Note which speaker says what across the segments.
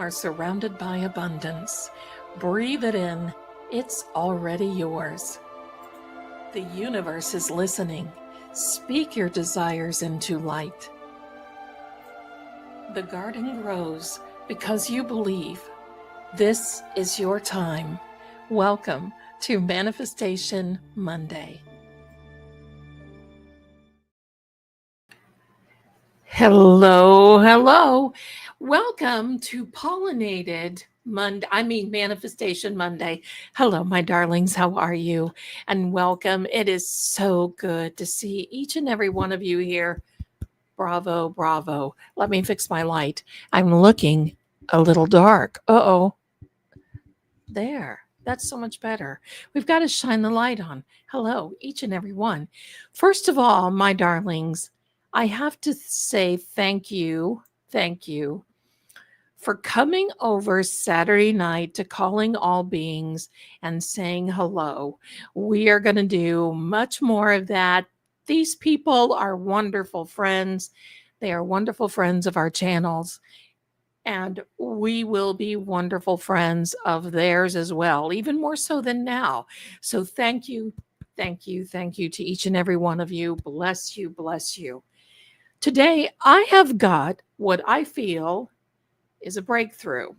Speaker 1: are surrounded by abundance. Breathe it in. It's already yours. The universe is listening. Speak your desires into light. The garden grows because you believe. This is your time. Welcome to Manifestation Monday. Hello. Welcome to Manifestation Monday. Hello, my darlings. How are you? And welcome. It is so good to see each and every one of you here. Bravo. Let me fix my light. I'm looking a little dark. Uh-oh. There. That's so much better. We've got to shine the light on. Hello, each and every one. First of all, my darlings, I have to say thank you for coming over Saturday night to Calling All Beings and saying hello. We are going to do much more of that. These people are wonderful friends. They are wonderful friends of our channels. And we will be wonderful friends of theirs as well, even more so than now. So thank you to each and every one of you. Bless you. Today, I have got what I feel is a breakthrough.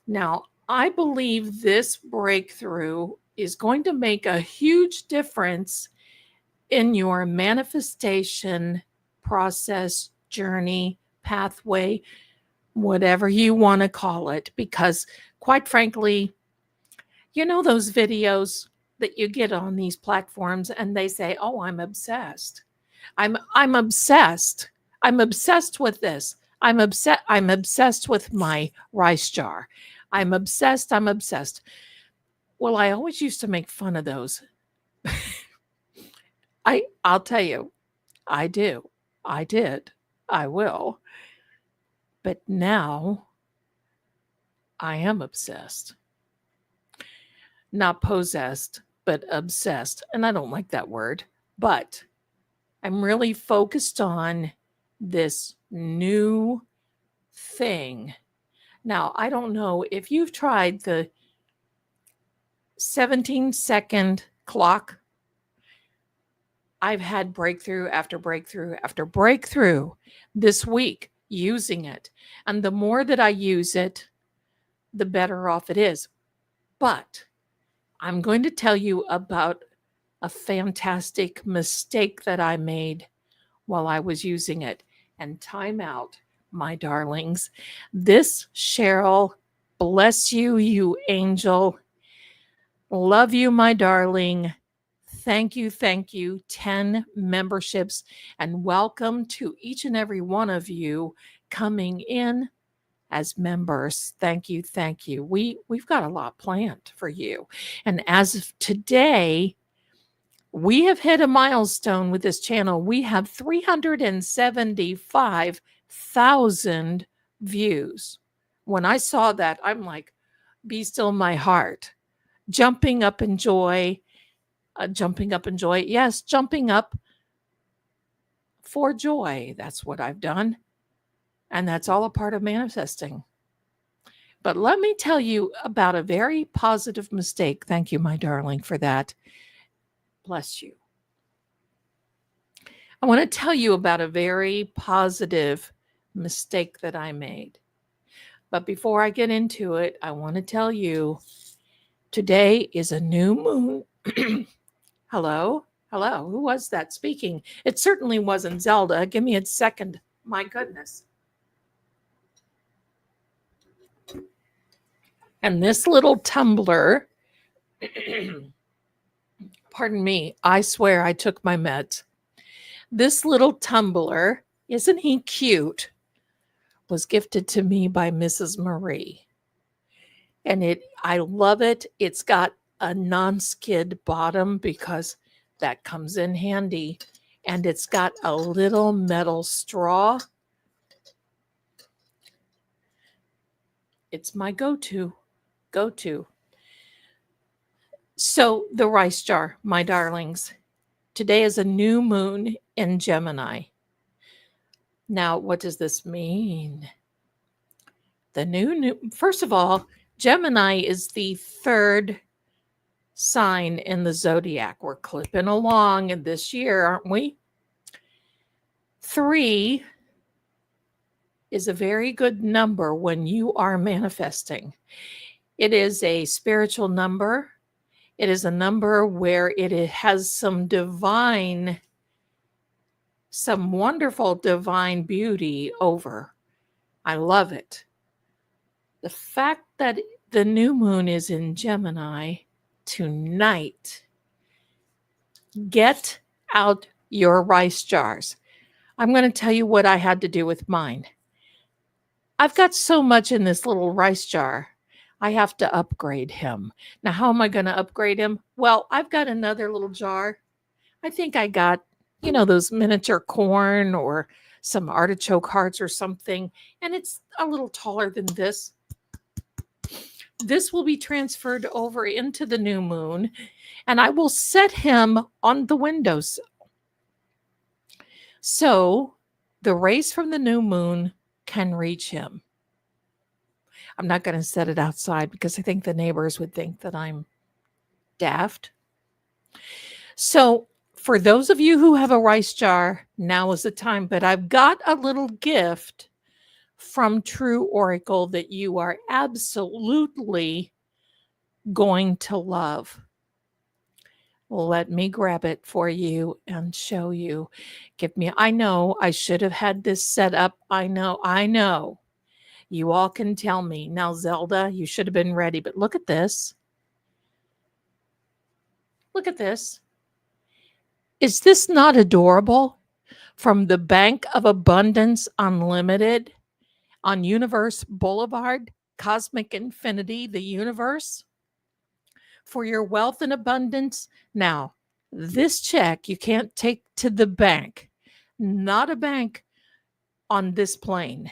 Speaker 1: Now, I believe this breakthrough is going to make a huge difference in your manifestation process, journey, pathway, whatever you want to call it, because quite frankly, you know those videos that you get on these platforms and they say, "Oh, I'm obsessed. I'm obsessed. I'm obsessed with this. I'm obsessed with my rice jar. I'm obsessed. Well, I always used to make fun of those. I'll tell you, I do. I did. I will. But now I am obsessed. Not possessed, but obsessed. And I don't like that word, but I'm really focused on this new thing. Now, I don't know if you've tried the 17-second clock. I've had breakthrough after breakthrough after breakthrough this week using it. And the more that I use it, the better off it is. But I'm going to tell you about a fantastic mistake that I made while I was using it. And time out, my darlings. This, Cheryl, bless you, you angel. Love you, my darling. Thank you. 10 memberships, and welcome to each and every one of you coming in as members. Thank you. We've got a lot planned for you. And as of today, we have hit a milestone with this channel. We have 375,000 views. When I saw that, I'm like, be still my heart. Jumping up in joy. Yes, jumping up for joy. That's what I've done. And that's all a part of manifesting. But let me tell you about a very positive mistake. Thank you, my darling, for that. Bless you. I want to tell you about a very positive mistake that I made. But before I get into it, I want to tell you today is a new moon. Hello? Who was that speaking? It certainly wasn't Zelda. Give me a second. My goodness. And this little tumbler, pardon me, I swear I took my meds. This little tumbler, isn't he cute, was gifted to me by Mrs. Marie. And I love it. It's got a non-skid bottom because that comes in handy. And it's got a little metal straw. It's my go-to. So the rice jar, my darlings. Today is a new moon in Gemini. Now, what does this mean? First of all, Gemini is the third sign in the zodiac. We're clipping along in this year, aren't we? 3 is a very good number when you are manifesting. It is a spiritual number. It is a number where it has some wonderful divine beauty over. I love it. The fact that the new moon is in Gemini tonight, get out your rice jars. I'm going to tell you what I had to do with mine. I've got so much in this little rice jar. I have to upgrade him. Now, how am I going to upgrade him? Well, I've got another little jar. I think I got, those miniature corn or some artichoke hearts or something, and it's a little taller than this. This will be transferred over into the new moon, and I will set him on the windowsill. So the rays from the new moon can reach him. I'm not going to set it outside because I think the neighbors would think that I'm daft. So for those of you who have a rice jar, now is the time. But I've got a little gift from True Oracle that you are absolutely going to love. Let me grab it for you and show you. I know I should have had this set up. I know. You all can tell me. Now, Zelda, you should have been ready, but look at this. Look at this. Is this not adorable? From the Bank of Abundance Unlimited on Universe Boulevard, Cosmic Infinity, the universe. For your wealth and abundance. Now, this check you can't take to the bank. Not a bank on this plane.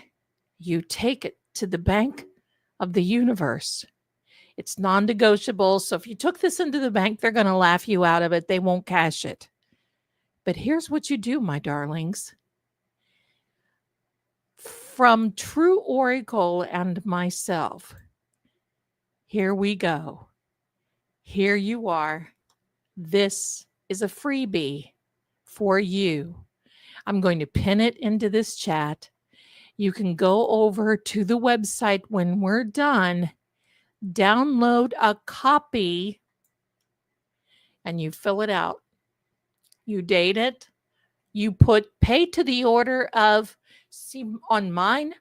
Speaker 1: You take it to the bank of the universe. It's non-negotiable. So if you took this into the bank, they're going to laugh you out of it. They won't cash it. But here's what you do, my darlings. From True Oracle and myself, here we go. Here you are. This is a freebie for you. I'm going to pin it into this chat. You can go over to the website when we're done, download a copy, and you fill it out. You date it. You put pay to the order of, see on mine,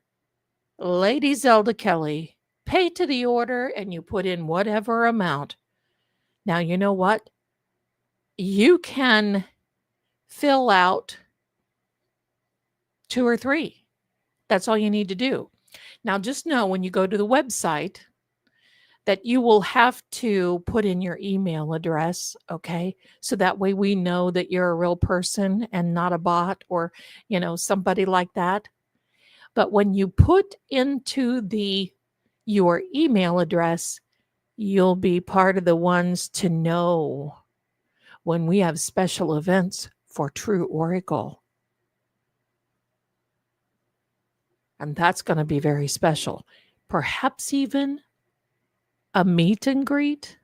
Speaker 1: Lady Zelda Kelly. Pay to the order and you put in whatever amount. Now, you know what? You can fill out 2 or 3. That's all you need to do. Now, just know when you go to the website that you will have to put in your email address, okay? So that way we know that you're a real person and not a bot or, somebody like that. But when you put into your email address, you'll be part of the ones to know when we have special events for True Oracle. And that's going to be very special. Perhaps even a meet and greet.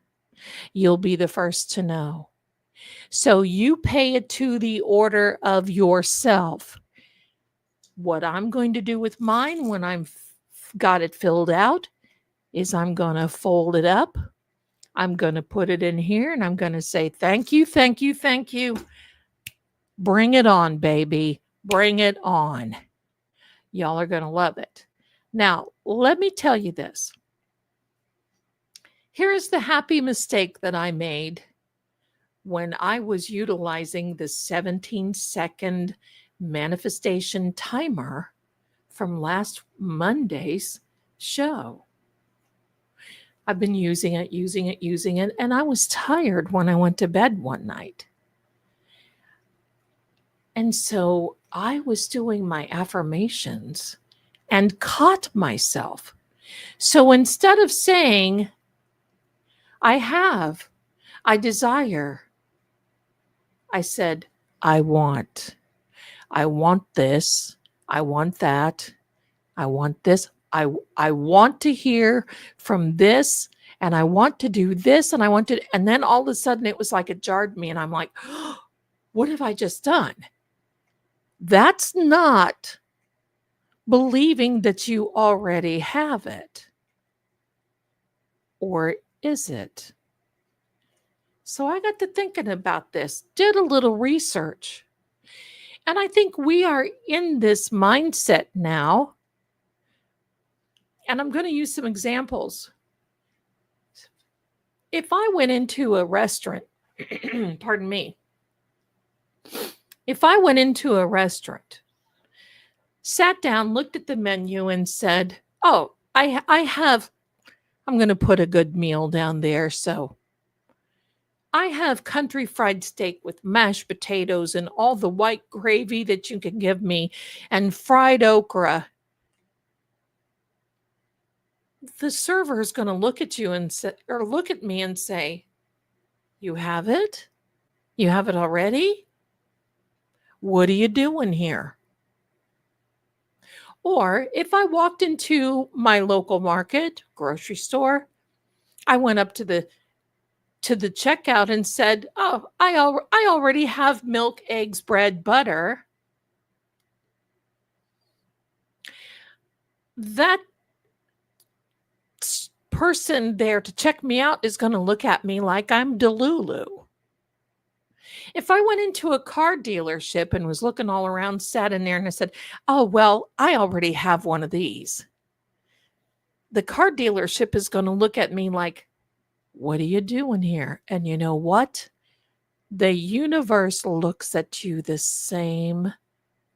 Speaker 1: You'll be the first to know. So you pay it to the order of yourself. What I'm going to do with mine when I've got it filled out is I'm going to fold it up. I'm going to put it in here and I'm going to say, thank you, thank you, thank you. Bring it on, baby. Bring it on. Y'all are going to love it. Now, let me tell you this. Here is the happy mistake that I made when I was utilizing the 17-second manifestation timer from last Monday's show. I've been using it, and I was tired when I went to bed one night. And so I was doing my affirmations and caught myself. So instead of saying, I desire, I said, I want this, I want that, I want this, I want to hear from this, and I want to do this, and I want to, and then all of a sudden it was like it jarred me, and I'm like, oh, what have I just done? That's not believing that you already have it. Or is it? So I got to thinking about this, did a little research. And I think we are in this mindset now. And I'm going to use some examples. If I went into a restaurant, pardon me, if I went into a restaurant, sat down, looked at the menu, and said, oh, I'm going to put a good meal down there. So I have country fried steak with mashed potatoes and all the white gravy that you can give me and fried okra. The server is going to look at you and say, or look at me and say, you have it? You have it already? What are you doing here? Or if I walked into my local market, grocery store, I went up to the checkout and said, "Oh, I already have milk, eggs, bread, butter." That person there to check me out is going to look at me like I'm Delulu. If I went into a car dealership and was looking all around, sat in there and I said, "Oh, well, I already have one of these." The car dealership is going to look at me like, "What are you doing here?" And you know what? The universe looks at you the same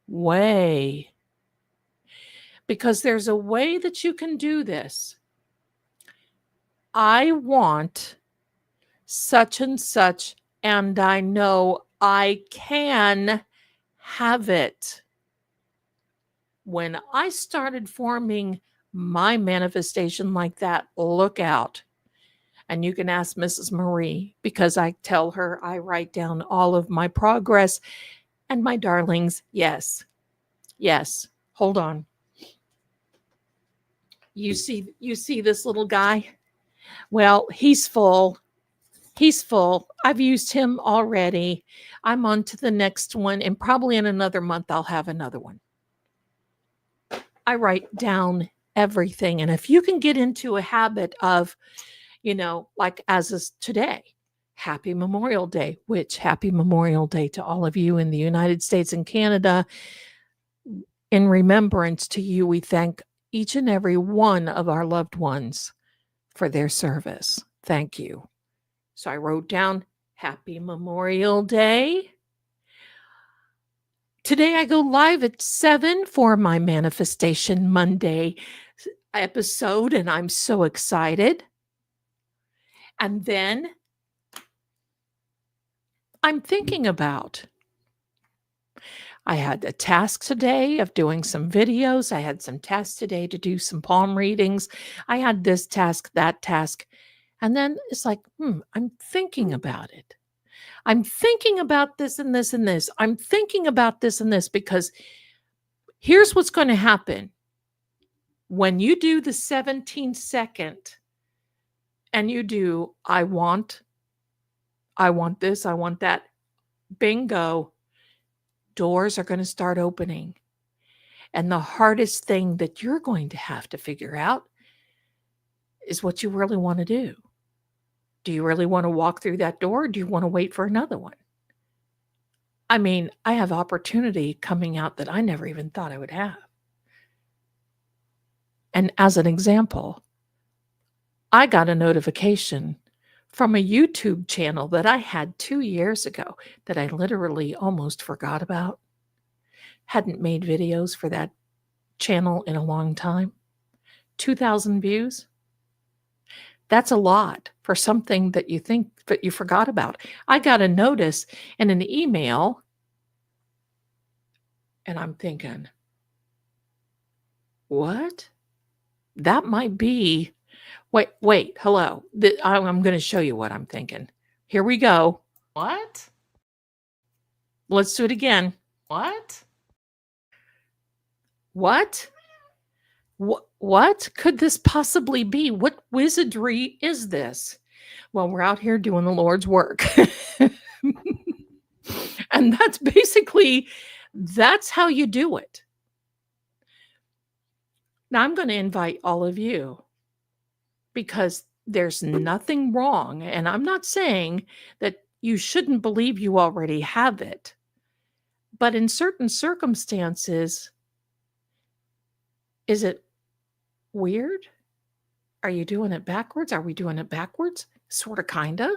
Speaker 1: way. Because there's a way that you can do this. I want such and such, and I know I can have it. When I started forming my manifestation like that, look out. And you can ask Mrs. Marie, because I tell her I write down all of my progress. And my darlings, yes, hold on. You see this little guy? Well, he's full. I've used him already. I'm on to the next one, and probably in another month I'll have another one. I write down everything. And if you can get into a habit of, like as is today, Happy Memorial Day, which Happy Memorial Day to all of you in the United States and Canada. In remembrance to you, we thank each and every one of our loved ones for their service. Thank you. So I wrote down Happy Memorial Day. Today I go live at 7 for my Manifestation Monday episode, and I'm so excited. And then I'm thinking about, I had a task today of doing some videos. I had some tasks today to do some palm readings. I had this task, that task. And then it's like, I'm thinking about it. I'm thinking about this and this and this. I'm thinking about this and this, because here's what's going to happen. When you do the 17-second and you do, I want this, I want that, bingo, doors are going to start opening. And the hardest thing that you're going to have to figure out is what you really want to do. Do you really want to walk through that door, or do you want to wait for another one? I mean, I have opportunity coming out that I never even thought I would have. And as an example, I got a notification from a YouTube channel that I had 2 years ago that I literally almost forgot about. Hadn't made videos for that channel in a long time. 2,000 views. That's a lot for something that you think that you forgot about. I got a notice and an email, and I'm thinking, what? That might be, wait, hello. I'm going to show you what I'm thinking. Here we go.
Speaker 2: What?
Speaker 1: Let's do it again.
Speaker 2: What?
Speaker 1: What? What could this possibly be? What wizardry is this? Well, we're out here doing the Lord's work. And that's how you do it. Now I'm going to invite all of you because there's nothing wrong. And I'm not saying that you shouldn't believe you already have it. But in certain circumstances, is it weird? Are you doing it backwards? Are we doing it backwards? Sort of, kind of.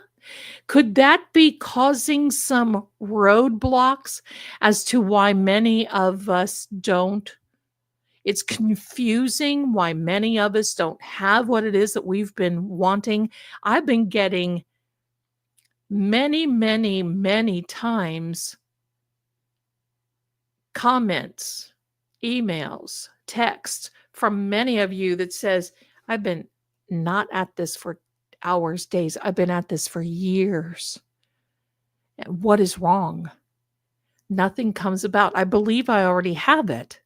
Speaker 1: Could that be causing some roadblocks as to why many of us don't? It's confusing why many of us don't have what it is that we've been wanting. I've been getting many, many, many times comments, emails, texts from many of you that says, I've been not at this for hours, days. I've been at this for years. What is wrong? Nothing comes about. I believe I already have it.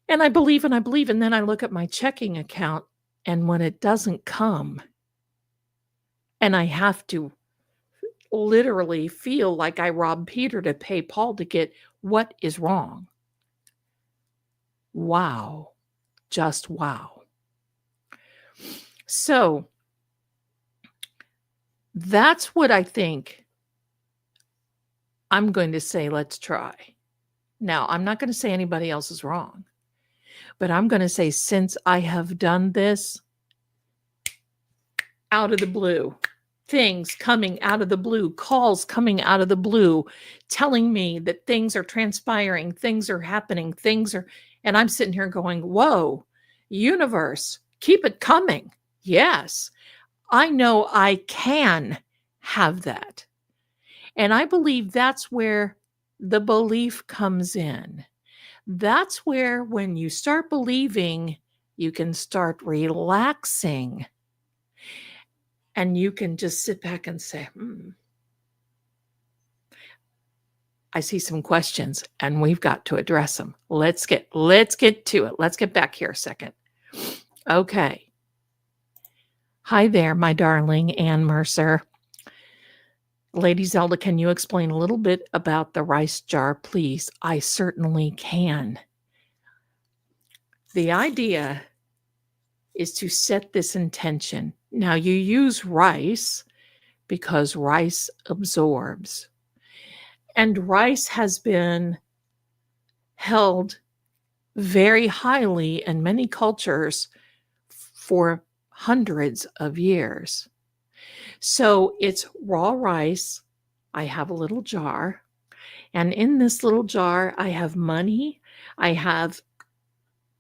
Speaker 1: And I believe and I believe. And then I look at my checking account, and when it doesn't come, and I have to literally feel like I robbed Peter to pay Paul to get what is wrong. Wow. Just wow. So that's what I think I'm going to say, let's try. Now, I'm not going to say anybody else is wrong, but I'm going to say, since I have done this out of the blue, things coming out of the blue, calls coming out of the blue, telling me that things are transpiring, things are happening, and I'm sitting here going, whoa, universe, keep it coming. Yes, I know I can have that. And I believe that's where the belief comes in. That's where, when you start believing, you can start relaxing. And you can just sit back and say, I see some questions, and we've got to address them. Let's get to it. Let's get back here a second. Okay. Hi there, my darling Ann Mercer. Lady Zelda, can you explain a little bit about the rice jar, please? I certainly can. The idea is to set this intention. Now, you use rice because rice absorbs. And rice has been held very highly in many cultures for hundreds of years. So it's raw rice. I have a little jar. And in this little jar, I have money. I have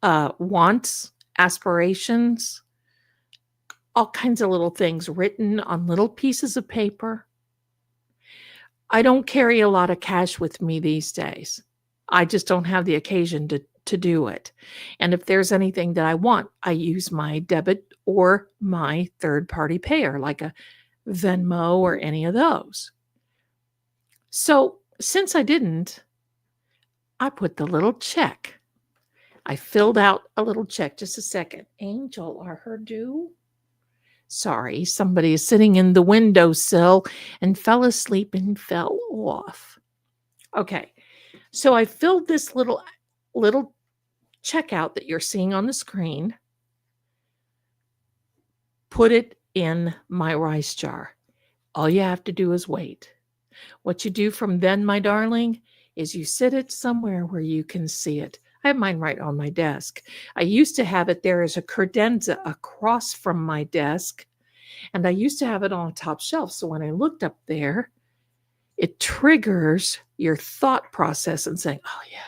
Speaker 1: wants, aspirations, all kinds of little things written on little pieces of paper. I don't carry a lot of cash with me these days. I just don't have the occasion to do it. And if there's anything that I want, I use my debit or my third-party payer, like a Venmo or any of those. So since I didn't, I put the little check. I filled out a little check. Just a second. Angel, are her due? Sorry, somebody is sitting in the windowsill and fell asleep and fell off. Okay, so I filled this little checkout that you're seeing on the screen, put it in my rice jar. All you have to do is wait. What you do from then, my darling, is you sit it somewhere where you can see it. I have mine right on my desk. I used to have it there as a credenza across from my desk, and I used to have it on a top shelf. So when I looked up there, it triggers your thought process and saying, oh yeah,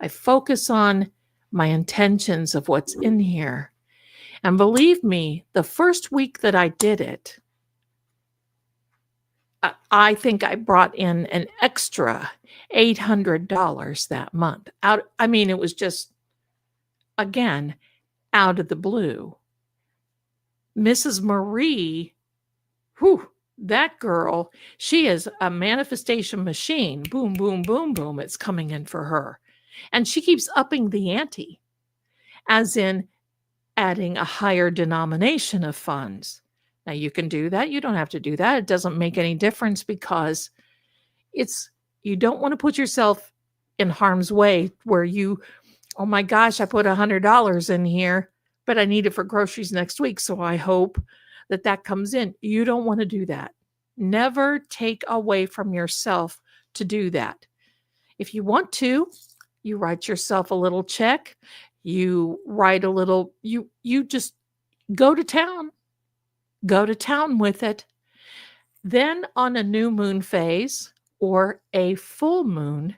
Speaker 1: I focus on my intentions of what's in here. And believe me, the first week that I did it, I think I brought in an extra $800 that month. It was just, again, out of the blue. Mrs. Marie, that girl, she is a manifestation machine. Boom, boom, boom, boom. It's coming in for her. And she keeps upping the ante. as in adding a higher denomination of funds. Now, you can do that. You don't have to do that. It doesn't make any difference because it's you don't want to put yourself in harm's way where oh my gosh, I put $100 in here, but I need it for groceries next week. So I hope that that comes in. You don't want to do that. Never take away from yourself to do that. If you want to, you write yourself a little check. You write a little, you just go to town. Go to town with it. Then on a new moon phase or a full moon,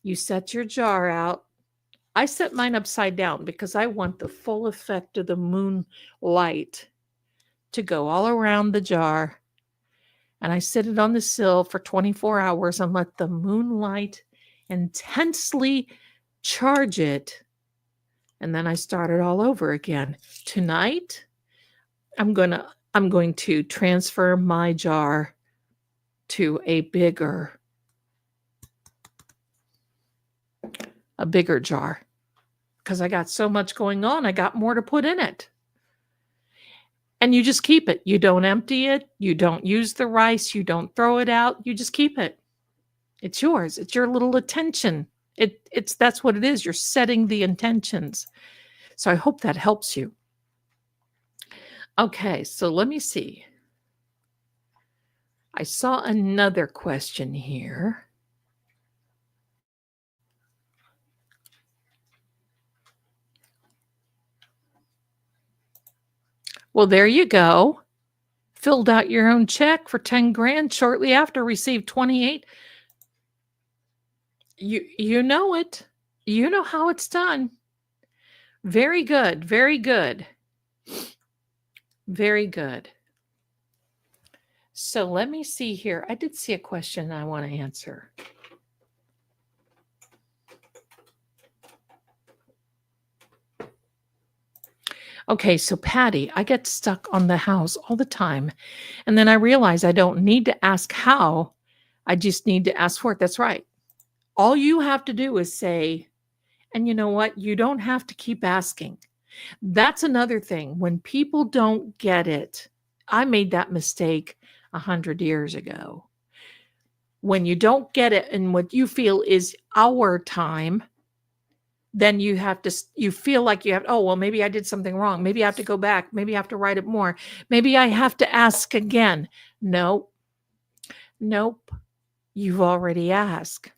Speaker 1: you set your jar out. I set mine upside down because I want the full effect of the moonlight to go all around the jar. And I sit it on the sill for 24 hours and let the moonlight intensely charge it. And then I start it all over again. Tonight, I'm going to transfer my jar to a bigger jar because I got so much going on. I got more to put in it. And you just keep it. You don't empty it. You don't use the rice. You don't throw it out. You just keep it. It's yours. It's your little attention. That's what it is. You're setting the intentions. So I hope that helps you. Okay, so let me see. I saw another question here. Well, there you go. Filled out your own check for 10 grand shortly after, received 28. You know it. You know how it's done. Very good. Very good. Very good. So let me see here. I did see a question I want to answer. Okay, so Patty, I get stuck on the house all the time. And then I realize I don't need to ask how. I just need to ask for it. That's right. All you have to do is say, and you know what? You don't have to keep asking. That's another thing. When people don't get it, I made that mistake 100 years ago. When you don't get it and what you feel is our time, then you feel like you have, oh, well, maybe I did something wrong. Maybe I have to go back. Maybe I have to write it more. Maybe I have to ask again. Nope. You've already asked.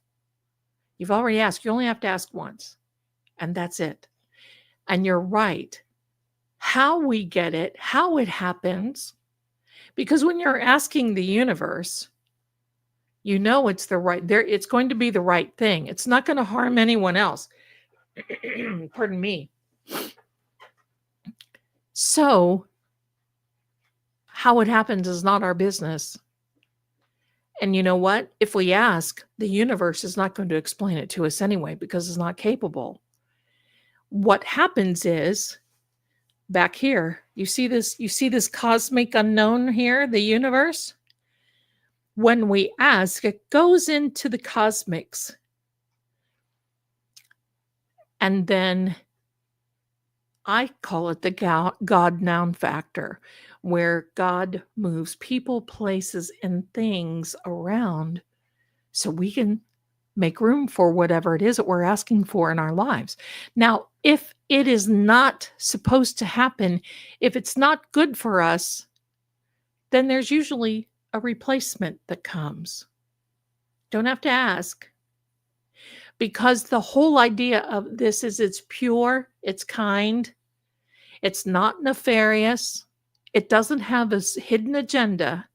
Speaker 1: You only have to ask once. And that's it. And you're right. How we get it, how it happens, because when you're asking the universe, you know it's it's going to be the right thing. It's not going to harm anyone else. Pardon me. So, how it happens is not our business. And you know what? If we ask, the universe is not going to explain it to us anyway because it's not capable. What happens is, back here, you see this cosmic unknown here, the universe? When we ask, it goes into the cosmics. And then I call it the God noun factor, where God moves people, places, and things around so we can make room for whatever it is that we're asking for in our lives. Now, if it is not supposed to happen, if it's not good for us, then there's usually a replacement that comes. Don't have to ask. Because the whole idea of this is it's pure, it's kind, it's not nefarious, it doesn't have a hidden agenda.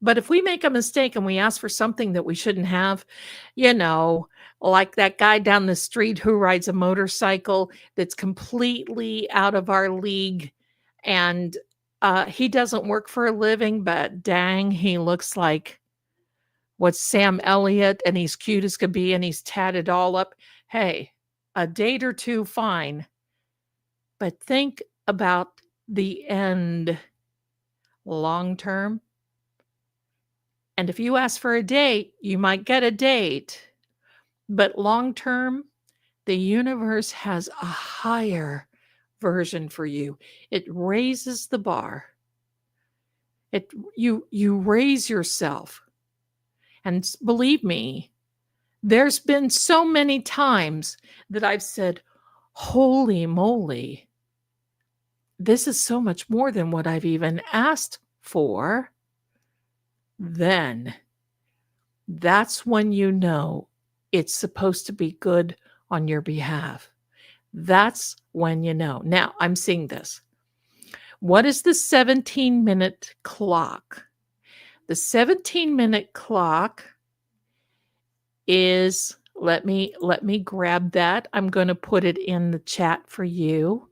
Speaker 1: But if we make a mistake and we ask for something that we shouldn't have, like that guy down the street who rides a motorcycle that's completely out of our league, and he doesn't work for a living, but dang, he looks like what's Sam Elliott, and he's cute as could be, and he's tatted all up. Hey, a date or two, fine. But think about the end long term. And if you ask for a date, you might get a date. But long term, the universe has a higher version for you. It raises the bar. You raise yourself. And believe me, there's been so many times that I've said, "Holy moly, this is so much more than what I've even asked for." Then that's when you know it's supposed to be good on your behalf. That's when you know. Now, I'm seeing this. What is the 17-minute clock? The 17-minute clock is, let me grab that. I'm going to put it in the chat for you.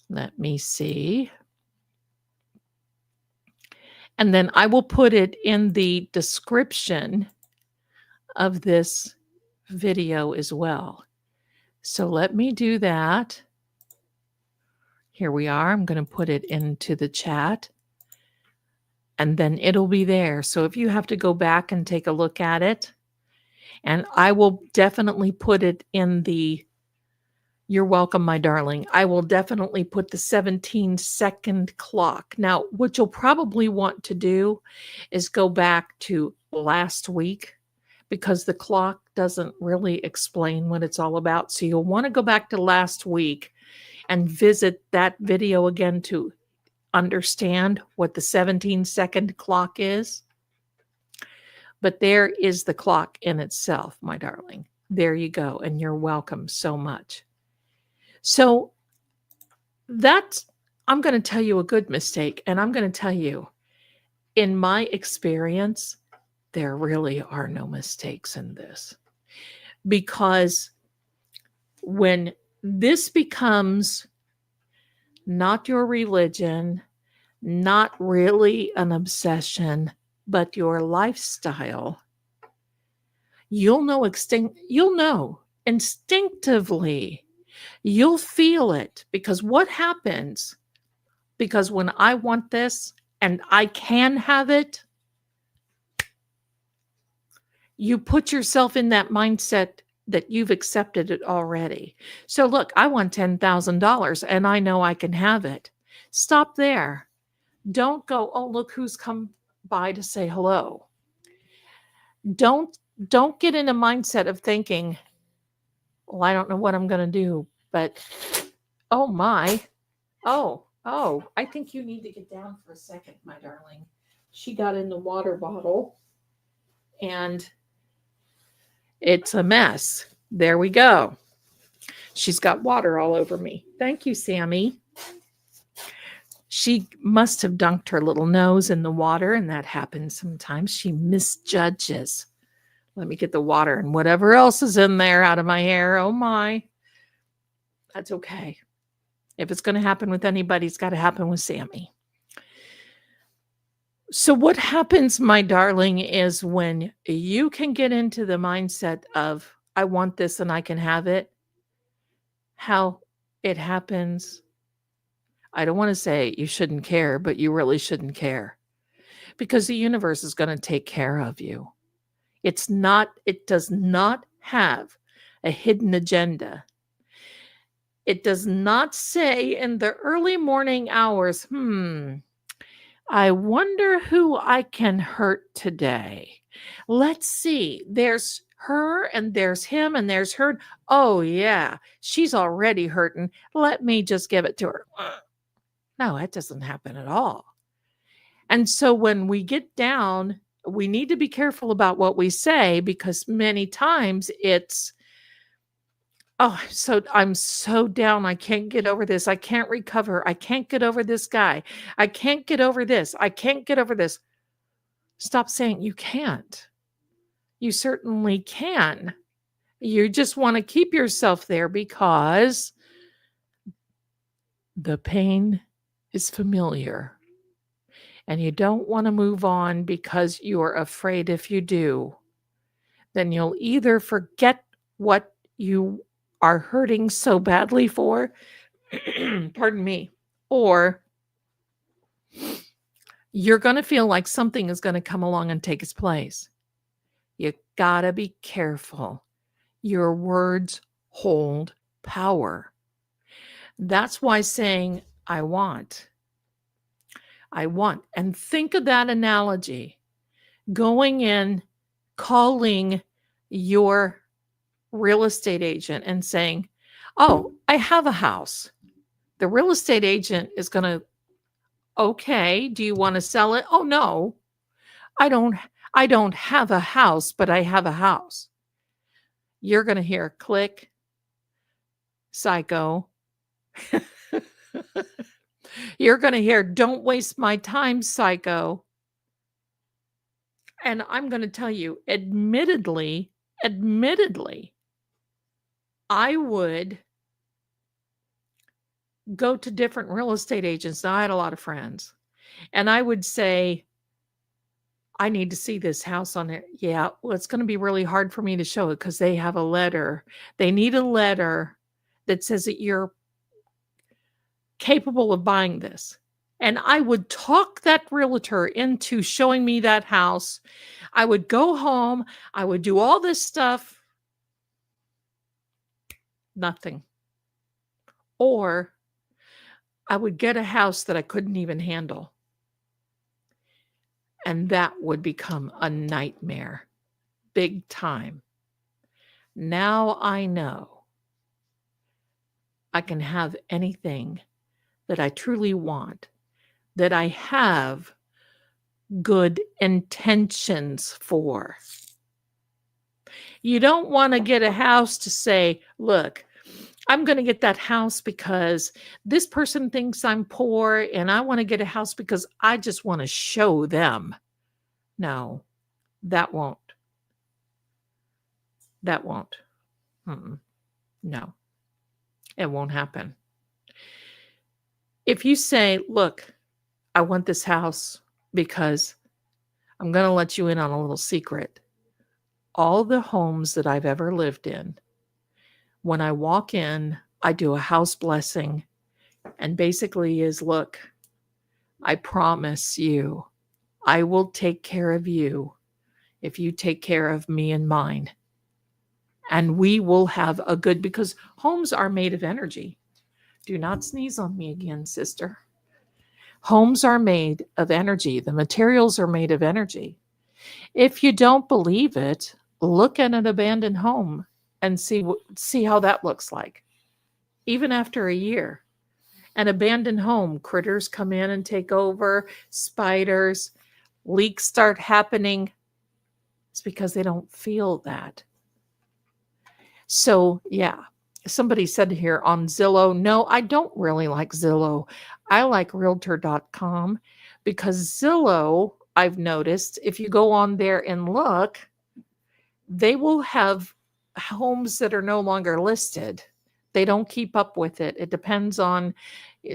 Speaker 1: Let me see. And then I will put it in the description of this video as well. So let me do that. Here we are. I'm going to put it into the chat. And then it'll be there. So if you have to go back and take a look at it, and I will definitely put it in the, you're welcome, my darling. I will definitely put the 17-second clock. Now, what you'll probably want to do is go back to last week, because the clock doesn't really explain what it's all about. So you'll want to go back to last week and visit that video again to understand what the 17-second clock is. But there is the clock in itself, my darling. There you go. And you're welcome so much. So that's, I'm going to tell you a good mistake. And I'm going to tell you, in my experience, there really are no mistakes in this. Because when this becomes not your religion, not really an obsession, but your lifestyle, you'll know instinctively. You'll feel it, because what happens? Because when I want this and I can have it, you put yourself in that mindset that you've accepted it already. So look, I want $10,000 and I know I can have it. Stop there. Don't go, "Oh, look who's come by to say hello." Don't get in a mindset of thinking, "Well, I don't know what I'm going to do, but oh my. Oh, I think you need to get down for a second, my darling." She got in the water bottle and it's a mess. There we go. She's got water all over me. Thank you, Sammy. She must have dunked her little nose in the water, and that happens sometimes. She misjudges. Let me get the water and whatever else is in there out of my hair. Oh my. That's okay. If it's going to happen with anybody, it's got to happen with Sammy. So what happens, my darling, is when you can get into the mindset of, "I want this and I can have it," how it happens, I don't want to say you shouldn't care, but you really shouldn't care, because the universe is going to take care of you. It does not have a hidden agenda. It does not say in the early morning hours, "I wonder who I can hurt today. Let's see. There's her and there's him and there's her. Oh, yeah, she's already hurting. Let me just give it to her." No, that doesn't happen at all. And so when we get down, we need to be careful about what we say, because many times it's, "Oh, I'm so down. I can't get over this. I can't recover. I can't get over this guy. I can't get over this. I can't get over this." Stop saying you can't. You certainly can. You just want to keep yourself there because the pain is familiar. And you don't want to move on because you're afraid if you do, then you'll either forget what you are hurting so badly for, pardon me, or you're going to feel like something is going to come along and take its place. You got to be careful. Your words hold power. That's why saying, I want, and think of that analogy going in, calling your real estate agent and saying, oh, I have a house. The real estate agent is going to, okay, do you want to sell it? Oh, no, I don't. I don't have a house, but I have a house. You're going to hear click, psycho. You're going to hear, don't waste my time, psycho. And I'm going to tell you, admittedly, I would go to different real estate agents. Now, I had a lot of friends, and I would say, I need to see this house on it. Yeah, well, it's going to be really hard for me to show it because they have a letter. They need a letter that says that you're capable of buying this. And I would talk that realtor into showing me that house. I would go home. I would do all this stuff. Nothing. Or I would get a house that I couldn't even handle. And that would become a nightmare, big time. Now I know I can have anything that I truly want, that I have good intentions for. You don't want to get a house to say, look, I'm going to get that house because this person thinks I'm poor and I want to get a house because I just want to show them. No, that won't. That won't. No, it won't happen. If you say, look, I want this house because I'm going to let you in on a little secret. All the homes that I've ever lived in, when I walk in, I do a house blessing and basically is, look, I promise you, I will take care of you if you take care of me and mine. And we will have a good, because homes are made of energy. Do not sneeze on me again, sister. Homes are made of energy. The materials are made of energy. If you don't believe it, look at an abandoned home and see how that looks like. Even after a year, an abandoned home, critters come in and take over, spiders, leaks start happening. It's because they don't feel that. So, yeah, somebody said here on Zillow, no, I don't really like Zillow. I like realtor.com because Zillow, I've noticed, if you go on there and look, they will have homes that are no longer listed. They don't keep up with it. It depends on,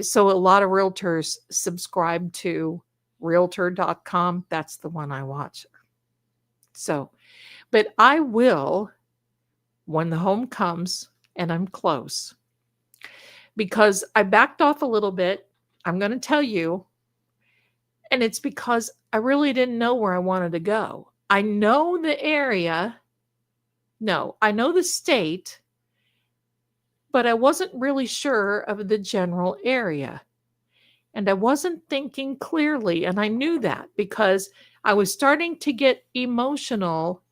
Speaker 1: so a lot of realtors subscribe to realtor.com. That's the one I watch. So, but I will, when the home comes and I'm close, because I backed off a little bit. I'm going to tell you, and it's because I really didn't know where I wanted to go. I know the area. No, I know the state, but I wasn't really sure of the general area. And I wasn't thinking clearly. And I knew that because I was starting to get emotional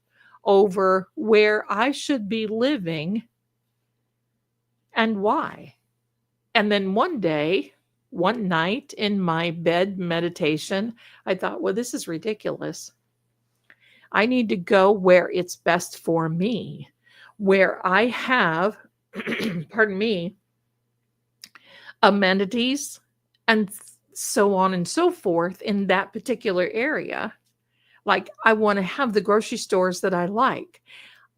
Speaker 1: over where I should be living and why. And then one day, one night in my bed meditation, I thought, well, this is ridiculous. I need to go where it's best for me, where I have, pardon me, amenities and so on and so forth in that particular area. Like, I want to have the grocery stores that I like.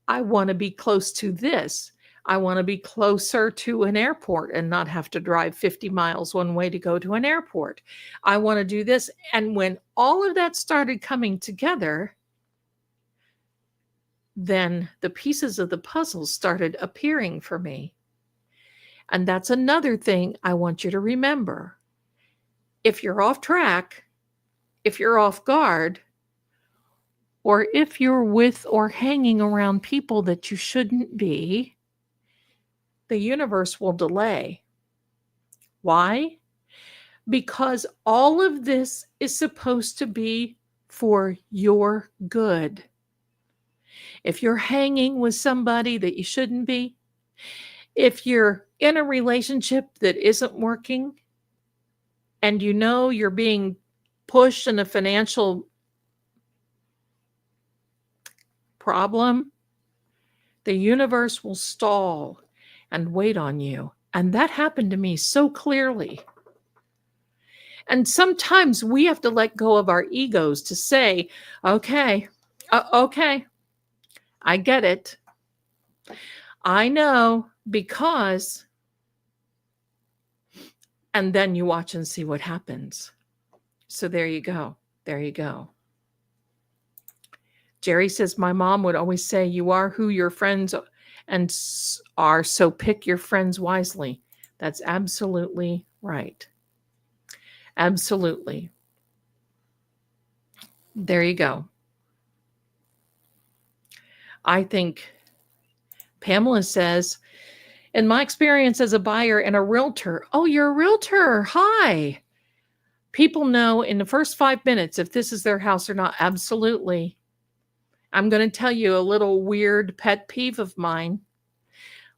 Speaker 1: I want to be close to this. I want to be closer to an airport and not have to drive 50 miles one way to go to an airport. I want to do this. And when all of that started coming together, then the pieces of the puzzle started appearing for me. And that's another thing I want you to remember. If you're off track, if you're off guard, or if you're with or hanging around people that you shouldn't be, the universe will delay. Why? Because all of this is supposed to be for your good. If you're hanging with somebody that you shouldn't be, if you're in a relationship that isn't working, and you know you're being pushed in a financial problem, the universe will stall and wait on you. And that happened to me so clearly. And sometimes we have to let go of our egos to say, okay, okay, I get it. I know because, and then you watch and see what happens. So there you go. There you go. Jerry says, my mom would always say, you are who your friends are, so pick your friends wisely. That's absolutely right. Absolutely. There you go. I think Pamela says, in my experience as a buyer and a realtor, oh, you're a realtor. Hi. People know in the first 5 minutes if this is their house or not. Absolutely. I'm going to tell you a little weird pet peeve of mine.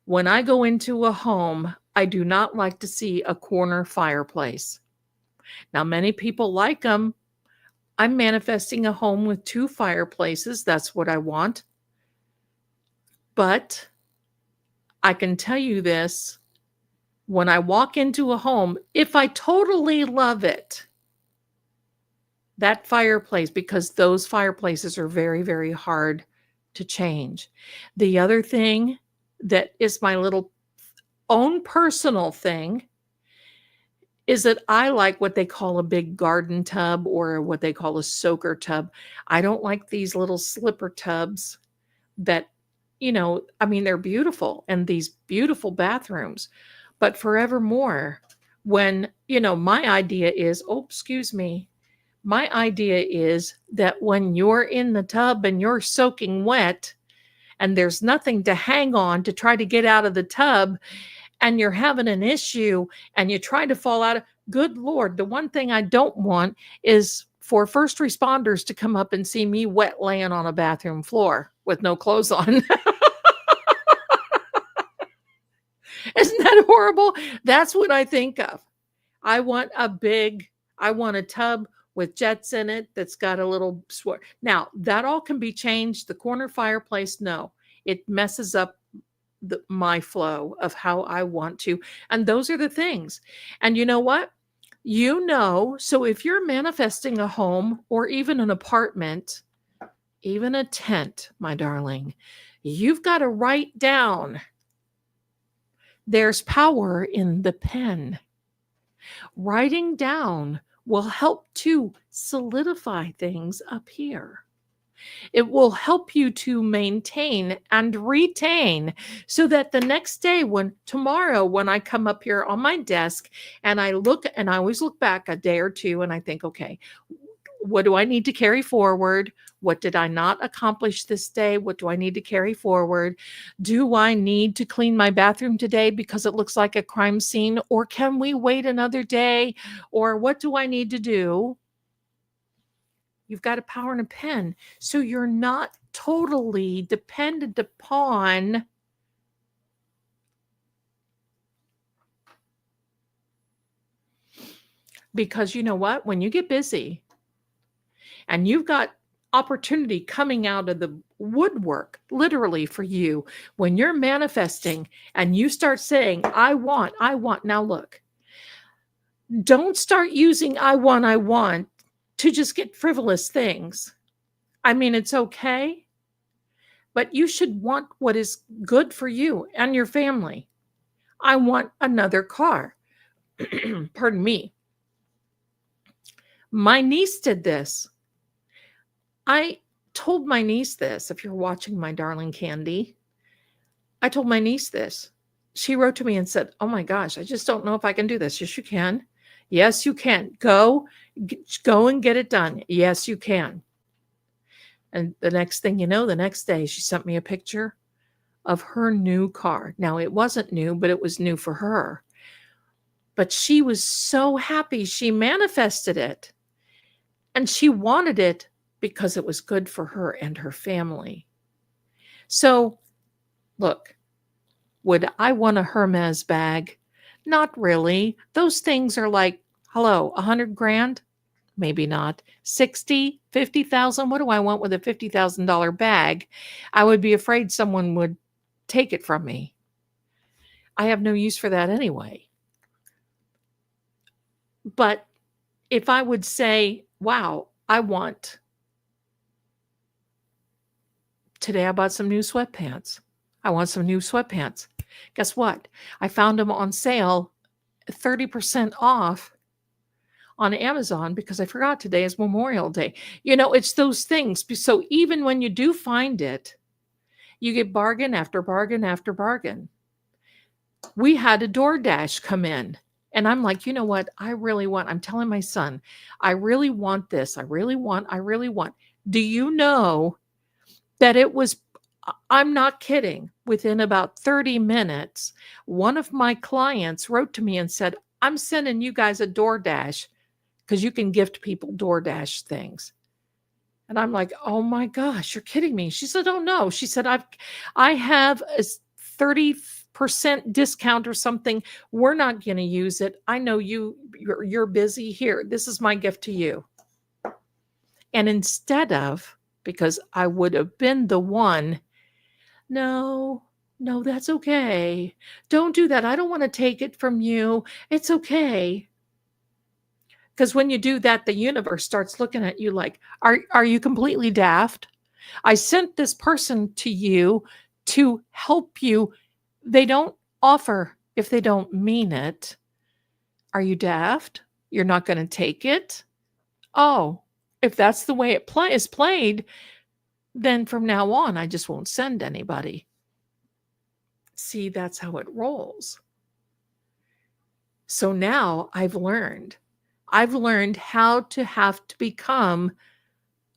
Speaker 1: When I go into a home, I do not like to see a corner fireplace. Now, many people like them. I'm manifesting a home with 2 fireplaces. That's what I want. But I can tell you this, when I walk into a home, if I totally love it, that fireplace, because those fireplaces are very, very hard to change. The other thing that is my little own personal thing is that I like what they call a big garden tub or what they call a soaker tub. I don't like these little slipper tubs that, I mean, they're beautiful and these beautiful bathrooms, but forevermore, when, my idea is, my idea is that when you're in the tub and you're soaking wet and there's nothing to hang on to try to get out of the tub and you're having an issue and you try to fall out of, good Lord, the one thing I don't want is for first responders to come up and see me wet laying on a bathroom floor with no clothes on. Isn't that horrible? That's what I think of. I want a tub with jets in it that's got a little Now, that all can be changed. The corner fireplace, no. It messes up my flow of how I want to. And those are the things. And you know what? So if you're manifesting a home or even an apartment, even a tent, my darling, you've got to write down. There's power in the pen. Writing down will help to solidify things up here. It will help you to maintain and retain so that the next day, tomorrow, when I come up here on my desk and I always look back a day or two and I think, okay, what do I need to carry forward? What did I not accomplish this day? What do I need to carry forward? Do I need to clean my bathroom today because it looks like a crime scene? Or can we wait another day? Or what do I need to do? You've got a power and a pen. So you're not totally dependent upon because you know what? When you get busy and you've got opportunity coming out of the woodwork, literally for you, when you're manifesting and you start saying, I want. Now look, don't start using I want to just get frivolous things. I mean, it's okay, but you should want what is good for you and your family. I want another car. Pardon me. My niece did this. I told my niece this, if you're watching my darling Candy. I told my niece this. She wrote to me and said, oh my gosh, I just don't know if I can do this. Yes, you can. Yes, you can. Go and get it done. Yes, you can. And the next thing you know, the next day she sent me a picture of her new car. Now, it wasn't new, but it was new for her. But she was so happy she manifested it. And she wanted it because it was good for her and her family. So, look, would I want a Hermes bag? Not really. Those things are like, hello, 100 grand? Maybe not. 60, 50,000? What do I want with a $50,000 bag? I would be afraid someone would take it from me. I have no use for that anyway. But if I would say, wow, today I bought some new sweatpants. I want some new sweatpants. Guess what? I found them on sale 30% off on Amazon because I forgot today is Memorial Day. It's those things. So even when you do find it, you get bargain after bargain after bargain. We had a DoorDash come in, and I'm like, you know what? I'm telling my son, I really want this. I really want. Do you know that it was, I'm not kidding, within about 30 minutes, one of my clients wrote to me and said, I'm sending you guys a DoorDash because you can gift people DoorDash things. And I'm like, oh my gosh, you're kidding me. She said, oh no. She said, I have a 30% discount or something. We're not going to use it. I know you're busy. Here, this is my gift to you. And instead of, because I would have been the one, no, that's okay. Don't do that. I don't want to take it from you. It's okay. Because when you do that, the universe starts looking at you like, are you completely daft? I sent this person to you to help you. They don't offer if they don't mean it. Are you daft? You're not going to take it? Oh, if that's the way it is played, then from now on, I just won't send anybody. See, that's how it rolls. So now I've learned how to have to become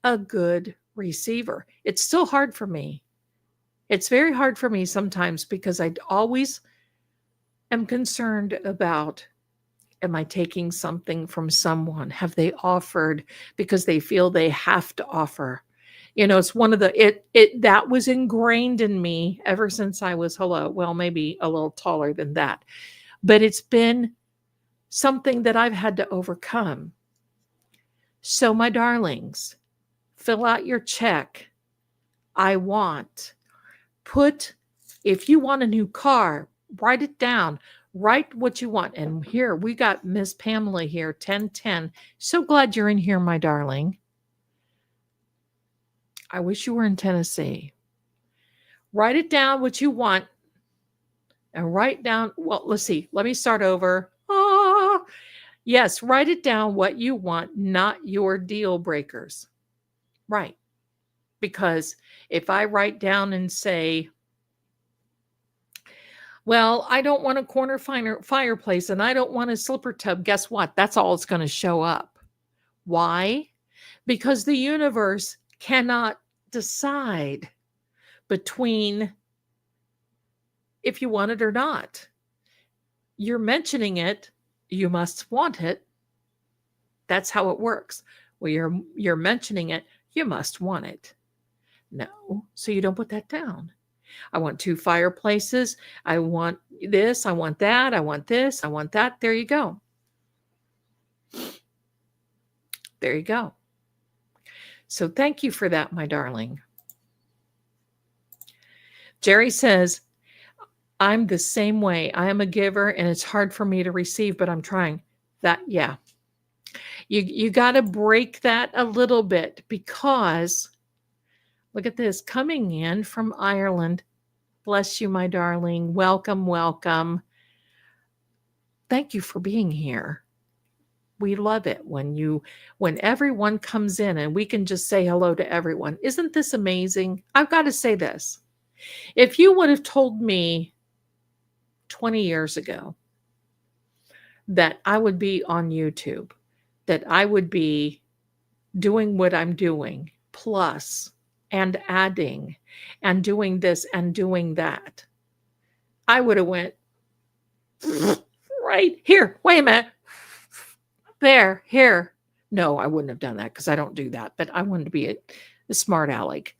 Speaker 1: a good receiver. It's still hard for me. It's very hard for me sometimes because I always am concerned about, am I taking something from someone? Have they offered because they feel they have to offer? It's one of that was ingrained in me ever since I was, maybe a little taller than that. But it's been something that I've had to overcome. So, my darlings, fill out your check. If you want a new car, write it down. Write what you want. And here, we got Miss Pamela here, 1010. So glad you're in here, my darling. I wish you were in Tennessee. Write it down what you want. And write down, let's see. Let me start over. Yes, write it down what you want, not your deal breakers. Right. Because if I write down and say, well, I don't want a corner fireplace and I don't want a slipper tub, guess what? That's all it's going to show up. Why? Because the universe cannot decide between if you want it or not. You're mentioning it, you must want it. That's how it works. Well, you're mentioning it, you must want it. No, so you don't put that down. I want 2 fireplaces. I want this. I want that. I want this. I want that. There you go. There you go. So thank you for that, my darling. Jerry says, I'm the same way. I am a giver and it's hard for me to receive, but I'm trying. Yeah. You got to break that a little bit because look at this coming in from Ireland. Bless you, my darling. Welcome, welcome. Thank you for being here. We love it when everyone comes in and we can just say hello to everyone. Isn't this amazing? I've got to say this. If you would have told me 20 years ago that I would be on YouTube, that I would be doing what I'm doing, plus and adding and doing this and doing that, I would have went right here. Wait a minute. There, here. No, I wouldn't have done that because I don't do that. But I wanted to be a smart aleck.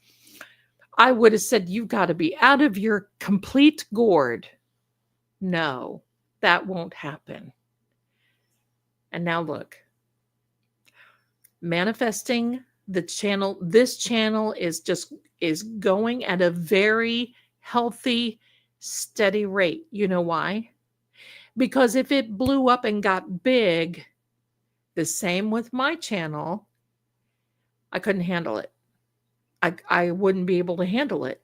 Speaker 1: I would have said, you've got to be out of your complete gourd. No, that won't happen. And now look, manifesting the channel, this channel is going at a very healthy, steady rate. You know why? Because if it blew up and got big, the same with my channel, I couldn't handle it. I wouldn't be able to handle it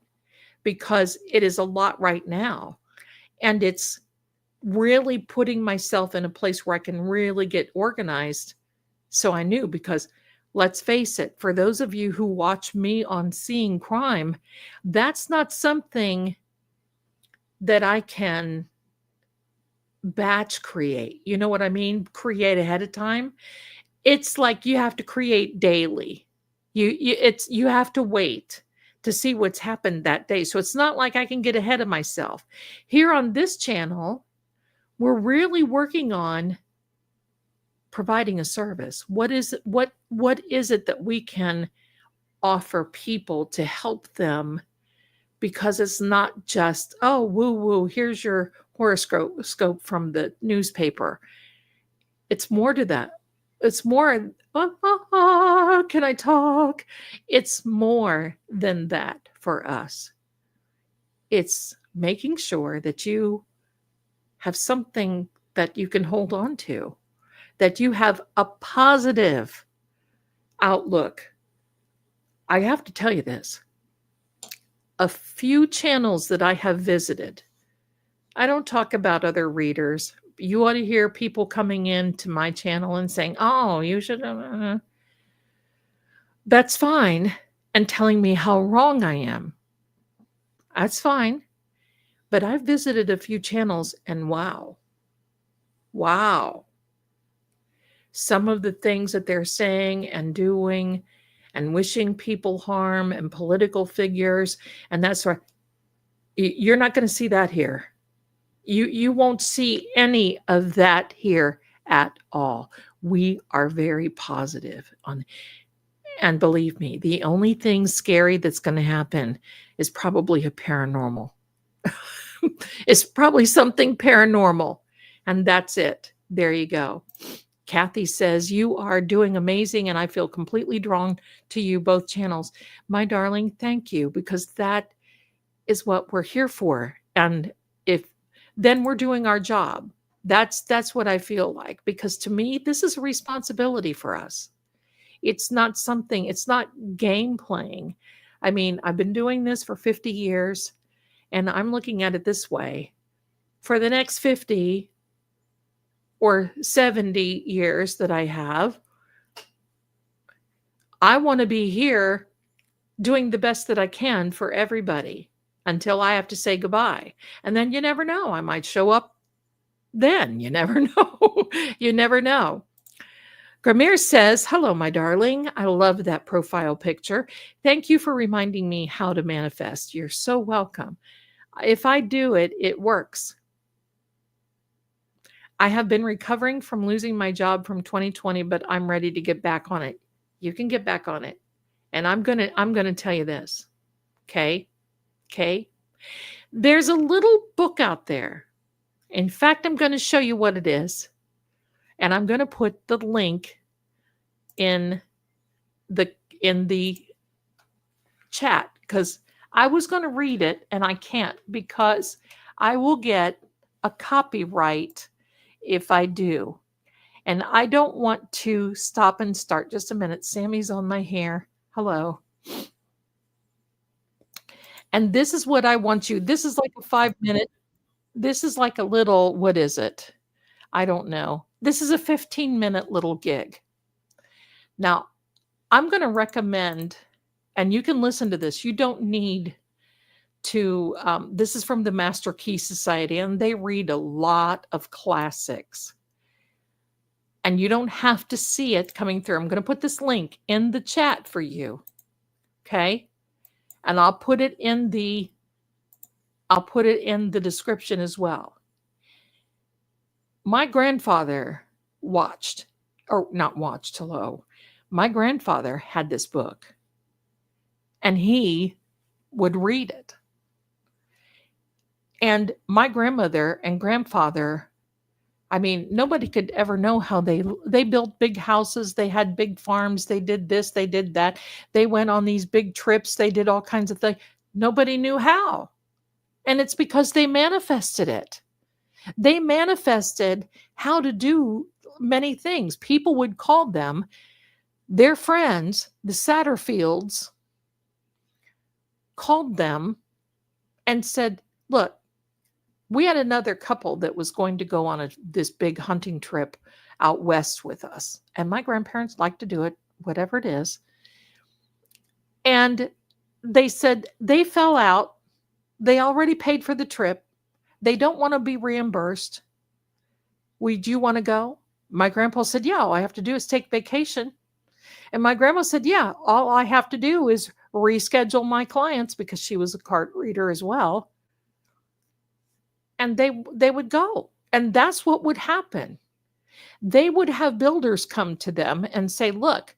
Speaker 1: because it is a lot right now. And it's really putting myself in a place where I can really get organized. So I knew, because let's face it, for those of you who watch me on Seeing Crime, that's not something that I can batch create. You know what I mean? Create ahead of time. It's like you have to create daily. You have to wait to see what's happened that day. So it's not like I can get ahead of myself. Here on this channel, we're really working on providing a service. What is it that we can offer people to help them? Because it's not just, oh, woo woo, here's your horoscope from the newspaper. It's more to that. It's more, can I talk? It's more than that for us. It's making sure that you have something that you can hold on to, that you have a positive outlook. I have to tell you this. A few channels that I have visited, I don't talk about other readers. You ought to hear people coming into my channel and saying, oh, you should. That's fine. And telling me how wrong I am. That's fine. But I've visited a few channels and wow. Some of the things that they're saying and doing and wishing people harm and political figures. And that's why you're not going to see that here. You won't see any of that here at all. We are very positive on, and believe me, the only thing scary that's going to happen is probably a paranormal. It's probably something paranormal, and that's it. There you go. Kathy says, you are doing amazing, and I feel completely drawn to you, both channels. My darling, thank you, because that is what we're here for. And if then we're doing our job. That's what I feel like, because to me, this is a responsibility for us. It's not something, it's not game playing. I mean, I've been doing this for 50 years, and I'm looking at it this way. For the next 50 or 70 years that I have, I want to be here doing the best that I can for everybody until I have to say goodbye. And then you never know. I might show up then. You never know. You never know. Gramir says, hello, my darling. I love that profile picture. Thank you for reminding me how to manifest. You're so welcome. If I do it, it works. I have been recovering from losing my job from 2020, but I'm ready to get back on it. You can get back on it. And I'm going to tell you this. Okay? There's a little book out there. In fact, I'm going to show you what it is. And I'm going to put the link in the chat, because I was going to read it and I can't, because I will get a copyright if I do. And I don't want to stop and start. Just a minute. Sammy's on my hair. Hello. And this is what I want you. This is like a 5-minute. This is like a little, what is it? I don't know. This is a 15-minute little gig. Now, I'm going to recommend, and you can listen to this. You don't need to, this is from the Master Key Society, and they read a lot of classics. And you don't have to see it coming through. I'm going to put this link in the chat for you. Okay? And I'll put it in the description as well. My grandfather watched, or not watched, hello. My grandfather had this book and he would read it. And my grandmother and grandfather, I mean, nobody could ever know how they built big houses, they had big farms, they did this, they did that. They went on these big trips, they did all kinds of things. Nobody knew how. And it's because they manifested it. They manifested how to do many things. People would call them, their friends, the Satterfields, called them and said, look, we had another couple that was going to go on this big hunting trip out west with us. And my grandparents like to do it, whatever it is. And they said they fell out. They already paid for the trip. They don't want to be reimbursed. Would you want to go? My grandpa said, yeah, all I have to do is take vacation. And my grandma said, yeah, all I have to do is reschedule my clients, because she was a card reader as well. And they would go. And that's what would happen. They would have builders come to them and say, look,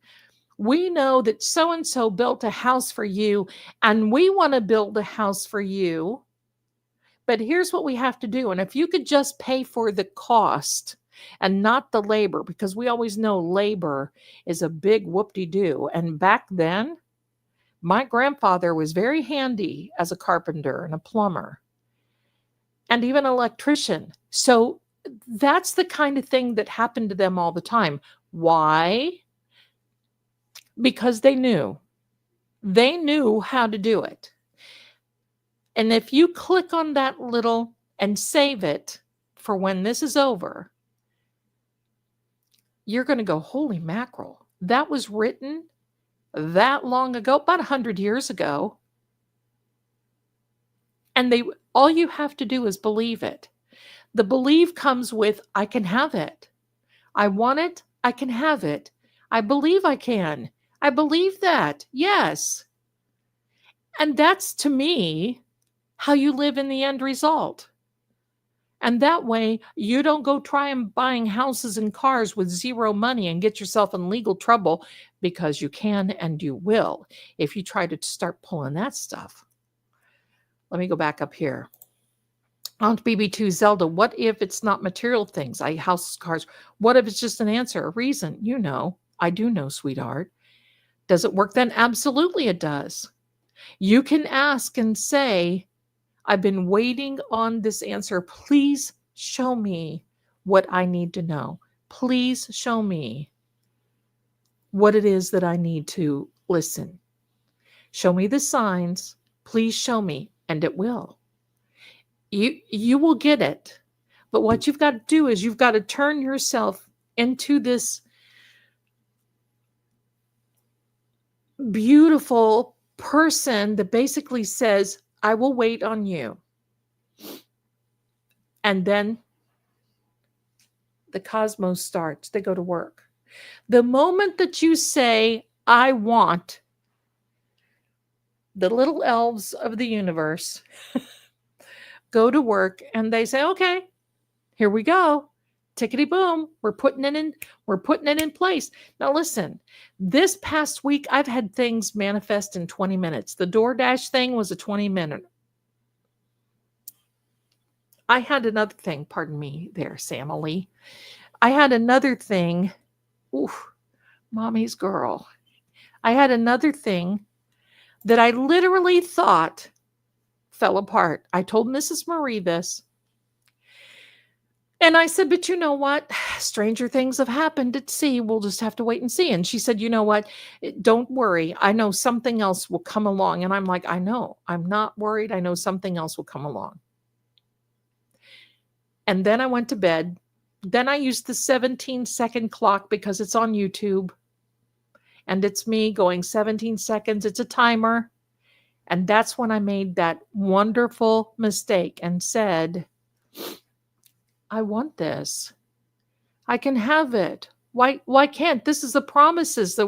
Speaker 1: we know that so-and-so built a house for you, and we want to build a house for you. But here's what we have to do. And if you could just pay for the cost and not the labor, because we always know labor is a big whoop-de-doo. And back then, my grandfather was very handy as a carpenter and a plumber and even an electrician. So that's the kind of thing that happened to them all the time. Why? Because they knew. They knew how to do it. And if you click on that little and save it for when this is over, you're going to go, holy mackerel. That was written that long ago, about 100 years ago. And all you have to do is believe it. The belief comes with, I can have it. I want it. I can have it. I believe I can. I believe that. Yes. And that's, to me, how you live in the end result. And that way, you don't go try and buying houses and cars with zero money and get yourself in legal trouble, because you can and you will if you try to start pulling that stuff. Let me go back up here. Aunt BB2 Zelda, what if it's not material things, houses, cars? What if it's just an answer, a reason? You know, I do know, sweetheart. Does it work then? Absolutely it does. You can ask and say, I've been waiting on this answer. Please show me what I need to know. Please show me what it is that I need to listen. Show me the signs. Please show me, and it will. You will get it. But what you've got to do is you've got to turn yourself into this beautiful person that basically says, I will wait on you. And then the cosmos starts. They go to work. The moment that you say, I want, the little elves of the universe go to work and they say, okay, here we go. Tickety boom. We're putting it in place. Now listen, this past week, I've had things manifest in 20 minutes. The DoorDash thing was a 20-minute. I had another thing, pardon me there, Samily. I had another thing. Oof, mommy's girl. I had another thing that I literally thought fell apart. I told Mrs. Marie this. And I said, but you know what? Stranger things have happened at sea. We'll just have to wait and see. And she said, you know what? Don't worry. I know something else will come along. And I'm like, I know. I'm not worried. I know something else will come along. And then I went to bed. Then I used the 17-second clock because it's on YouTube. And it's me going 17 seconds. It's a timer. And that's when I made that wonderful mistake and said, I want this. I can have it. Why can't? This is the promises that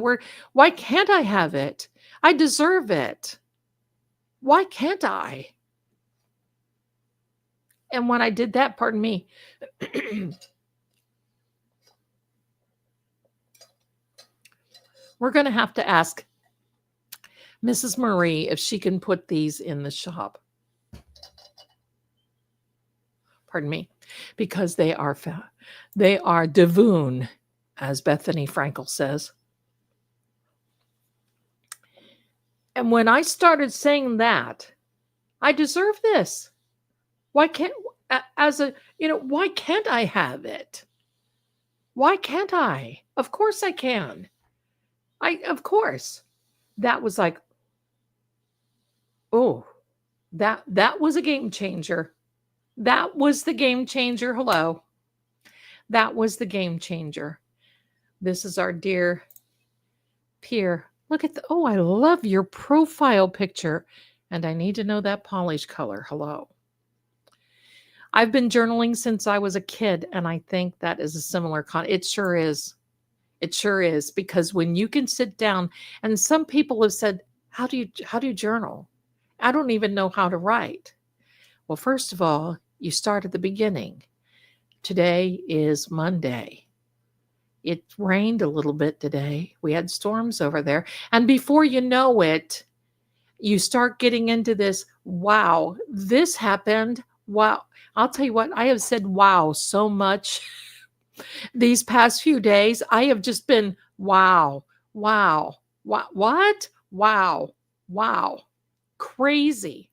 Speaker 1: why can't I have it? I deserve it. Why can't I? And when I did that, pardon me, we're going to have to ask Mrs. Marie if she can put these in the shop. Pardon me, because they are Devoon, as Bethany Frankel says. And when I started saying that, I deserve this. Why can't why can't I have it? Why can't I? Of course I can. Of course. That was like, oh, that was a game changer. That was the game changer. Hello. That was the game changer. This is our dear Pierre. Look at I love your profile picture. And I need to know that polish color. Hello. I've been journaling since I was a kid, and I think that is a similar it sure is. It sure is, because when you can sit down, and some people have said, how do you journal? I don't even know how to write. Well, first of all, you start at the beginning. Today is Monday. It rained a little bit today. We had storms over there. And before you know it, you start getting into this, wow, this happened. Wow. I'll tell you what, I have said wow so much these past few days. I have just been wow, what? Wow. Crazy.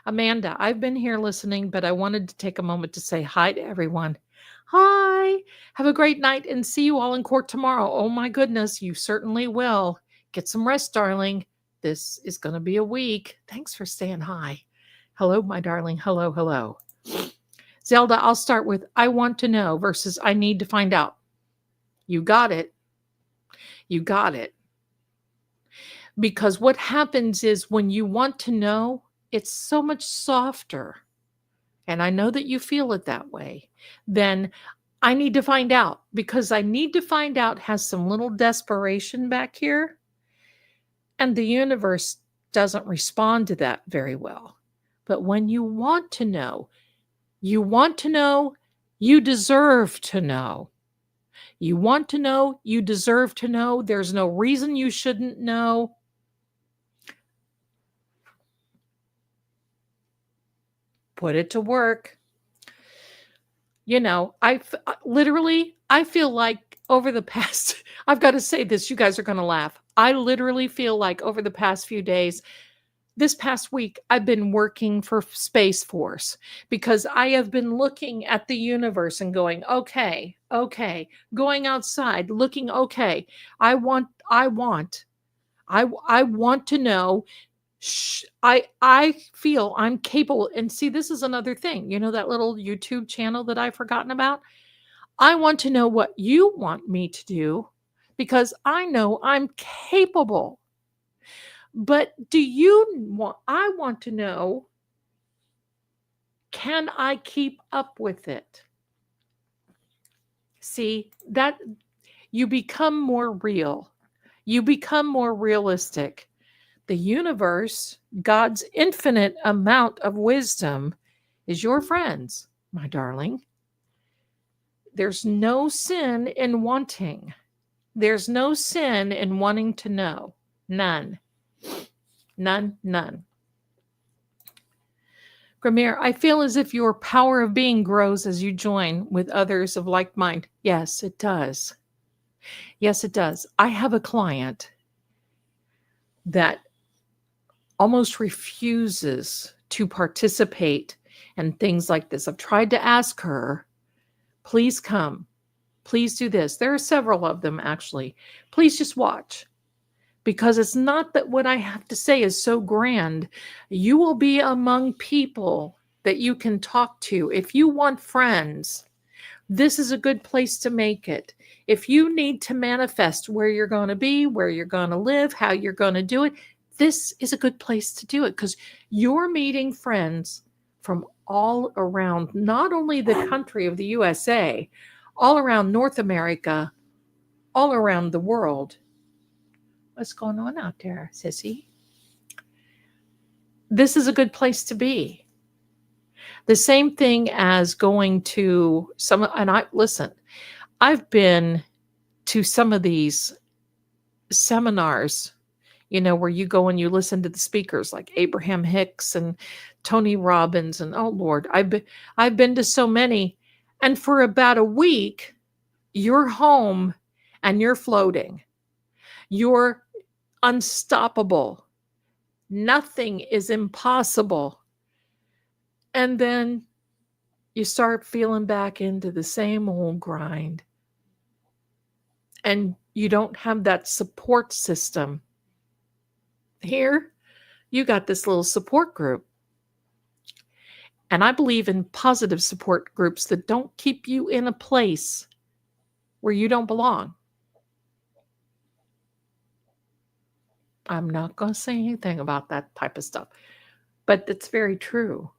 Speaker 1: Amanda, I've been here listening, but I wanted to take a moment to say hi to everyone. Hi. Have a great night and see you all in court tomorrow. Oh my goodness, you certainly will. Get some rest, darling. This is going to be a week. Thanks for saying hi. Hello, my darling. Hello. Zelda, I'll start with I want to know versus I need to find out. You got it. Because what happens is when you want to know, it's so much softer. And I know that you feel it that way. Then I need to find out, because I need to find out has some little desperation back here. And the universe doesn't respond to that very well. But when you want to know, you deserve to know. You want to know, you deserve to know. There's no reason you shouldn't know. Put it to work. I feel like over the past, I've got to say this, you guys are going to laugh. I literally feel like over the past few days, this past week, I've been working for Space Force, because I have been looking at the universe and going, okay, going outside, looking, okay, I want to know. I feel I'm capable. And see, this is another thing. That little YouTube channel that I've forgotten about? I want to know what you want me to do, because I know I'm capable. But I want to know, can I keep up with it? See, that you become more real. You become more realistic. The universe, God's infinite amount of wisdom, is your friends, my darling. There's no sin in wanting. There's no sin in wanting to know. None. Gramir, I feel as if your power of being grows as you join with others of like mind. Yes, it does. I have a client that almost refuses to participate in things like this. I've tried to ask her, please come. Please do this. There are several of them, actually. Please just watch. Because it's not that what I have to say is so grand. You will be among people that you can talk to. If you want friends, this is a good place to make it. If you need to manifest where you're going to be, where you're going to live, how you're going to do it, this is a good place to do it, because you're meeting friends from all around, not only the country of the USA, all around North America, all around the world. What's going on out there, sissy? this is a good place to be. The same thing as going to some, and I listen, I've been to some of these seminars, where you go and you listen to the speakers like Abraham Hicks and Tony Robbins and oh Lord, I've been to so many. And for about a week, you're home and you're floating. You're unstoppable. Nothing is impossible. And then you start feeling back into the same old grind. And you don't have that support system. Here, you got this little support group. And I believe in positive support groups that don't keep you in a place where you don't belong. I'm not going to say anything about that type of stuff, but it's very true.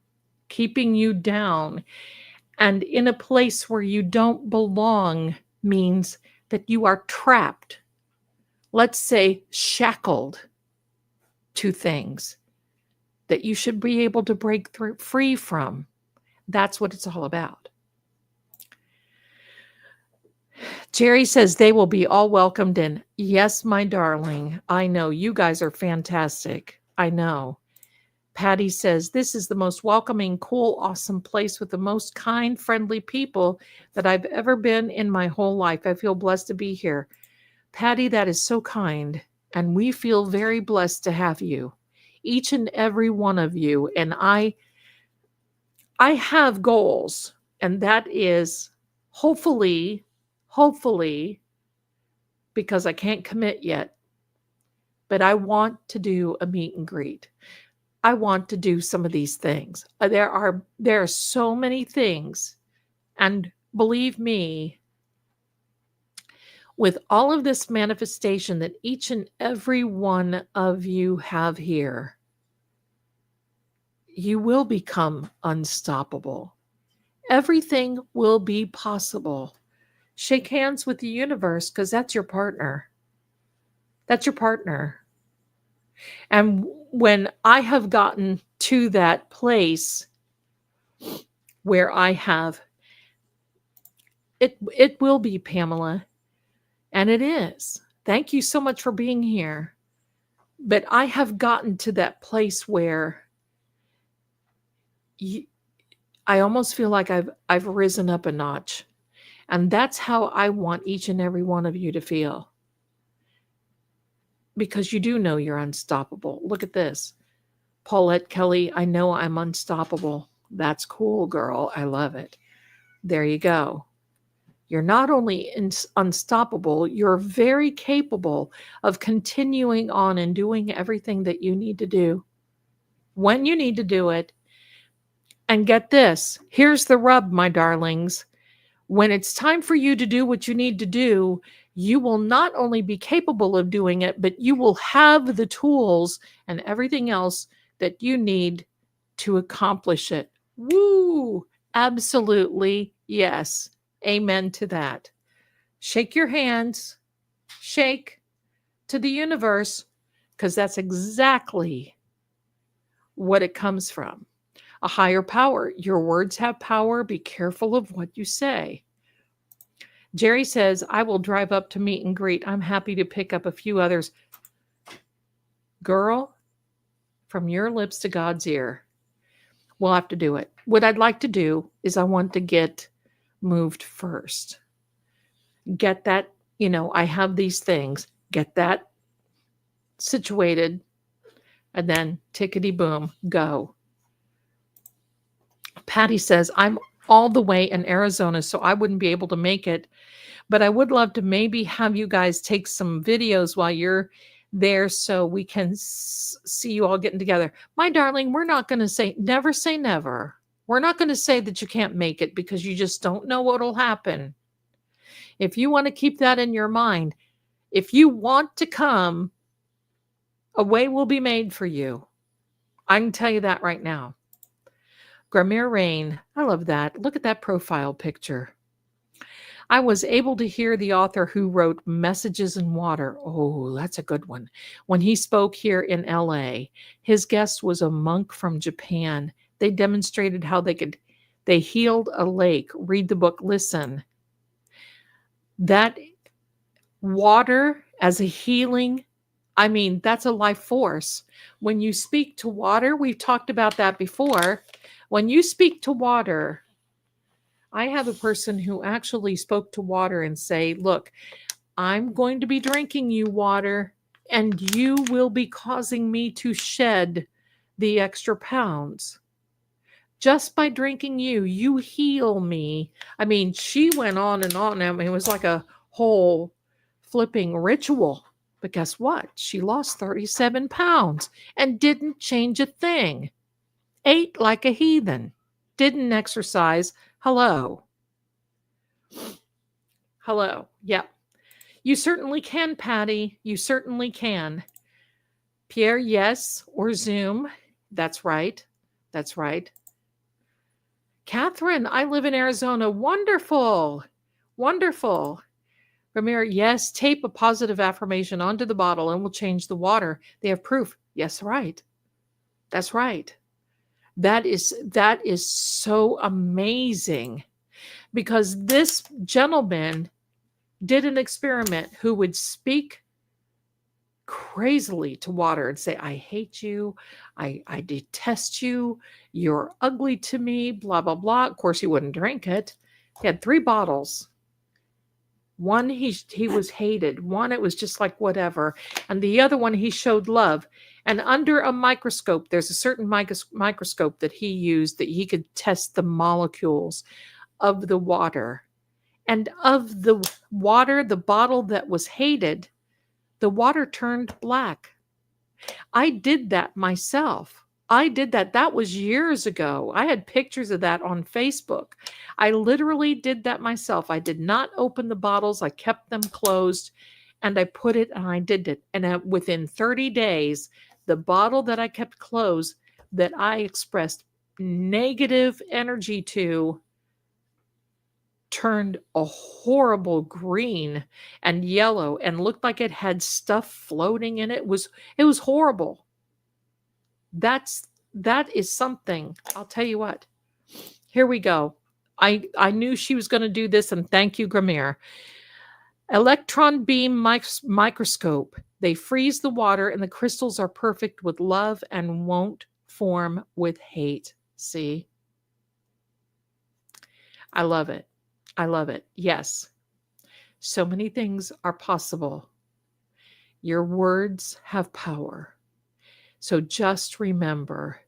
Speaker 1: Keeping you down and in a place where you don't belong means that you are trapped, let's say shackled to things that you should be able to break free from. That's what it's all about. Jerry says they will be all welcomed in. Yes, my darling. I know. You guys are fantastic. I know. Patty says, this is the most welcoming, cool, awesome place with the most kind, friendly people that I've ever been in my whole life. I feel blessed to be here. Patty, that is so kind. And we feel very blessed to have you. Each and every one of you. And I have goals. And that is hopefully, because I can't commit yet, but I want to do a meet and greet. I want to do some of these things. There are so many things. And believe me, with all of this manifestation that each and every one of you have here, you will become unstoppable. Everything will be possible. Shake hands with the universe because that's your partner. That's your partner. And when I have gotten to that place where I have, it will be, Pamela, and it is. Thank you so much for being here. But I have gotten to that place where I almost feel like I've risen up a notch. And that's how I want each and every one of you to feel. Because you do know you're unstoppable. Look at this. Paulette Kelly, I know I'm unstoppable. That's cool, girl. I love it. There you go. You're not only unstoppable, you're very capable of continuing on and doing everything that you need to do when you need to do it. And get this, here's the rub, my darlings. When it's time for you to do what you need to do, you will not only be capable of doing it, but you will have the tools and everything else that you need to accomplish it. Woo! Absolutely. Yes. Amen to that. Shake your hands. Shake to the universe, because that's exactly what it comes from. A higher power. Your words have power. Be careful of what you say. Jerry says, I will drive up to meet and greet. I'm happy to pick up a few others. Girl, from your lips to God's ear, we'll have to do it. What I'd like to do is I want to get moved first. Get that, I have these things. Get that situated. And then tickety boom, go. Patty says, I'm all the way in Arizona, so I wouldn't be able to make it. But I would love to maybe have you guys take some videos while you're there so we can see you all getting together. My darling, we're not going to say never. We're not going to say that you can't make it because you just don't know what will happen. If you want to keep that in your mind, if you want to come, a way will be made for you. I can tell you that right now. Gramere Rain, I love that. Look at that profile picture. I was able to hear the author who wrote Messages in Water. Oh, that's a good one. When he spoke here in LA, his guest was a monk from Japan. They demonstrated how they healed a lake. Read the book, listen. That water as a healing, I mean, that's a life force. When you speak to water, we've talked about that before. When you speak to water, I have a person who actually spoke to water and say, look, I'm going to be drinking you water, and you will be causing me to shed the extra pounds. Just by drinking you, you heal me. I mean, she went on and on. I mean, it was like a whole flipping ritual. But guess what? She lost 37 pounds and didn't change a thing. Ate like a heathen. Didn't exercise. Hello. Hello. Yep. You certainly can, Patty. You certainly can. Pierre, yes, or Zoom. That's right. That's right. Catherine, I live in Arizona. Wonderful. Wonderful. Ramir, yes, tape a positive affirmation onto the bottle and we'll change the water. They have proof. Yes, right. That's right. That is so amazing because this gentleman did an experiment who would speak crazily to water and say, I hate you. I detest you. You're ugly to me, blah, blah, blah. Of course, he wouldn't drink it. He had 3 bottles. One, he was hated. One, it was just like whatever. And the other one, he showed love. And under a microscope, there's a certain microscope that he used that he could test the molecules of the water. And of the water, the bottle that was hated, the water turned black. I did that myself. I did that. That was years ago. I had pictures of that on Facebook. I literally did that myself. I did not open the bottles. I kept them closed and I put it and I did it. And within 30 days, the bottle that I kept closed that I expressed negative energy to turned a horrible green and yellow and looked like it had stuff floating in it. It was horrible. That is something. I'll tell you what. Here we go. I knew she was going to do this, and thank you, Gramere. Electron beam microscope. They freeze the water, and the crystals are perfect with love and won't form with hate. See? I love it. I love it. Yes. So many things are possible. Your words have power. So just remember,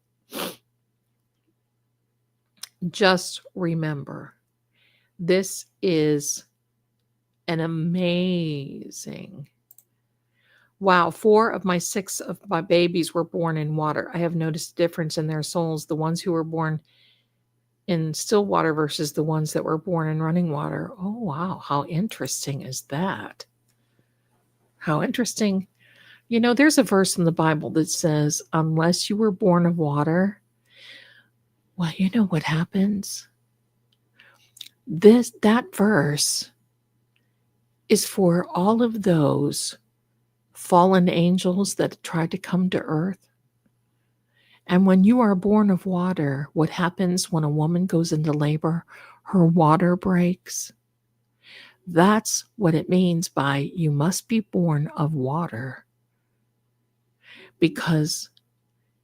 Speaker 1: this is an amazing. Wow, 4 of my 6 of my babies were born in water. I have noticed a difference in their souls, the ones who were born in still water versus the ones that were born in running water. Oh, wow. How interesting is that? How interesting. You know, there's a verse in the Bible that says, unless you were born of water, well, you know what happens? That verse is for all of those fallen angels that tried to come to earth. And when you are born of water, what happens when a woman goes into labor? Her water breaks. That's what it means by you must be born of water, because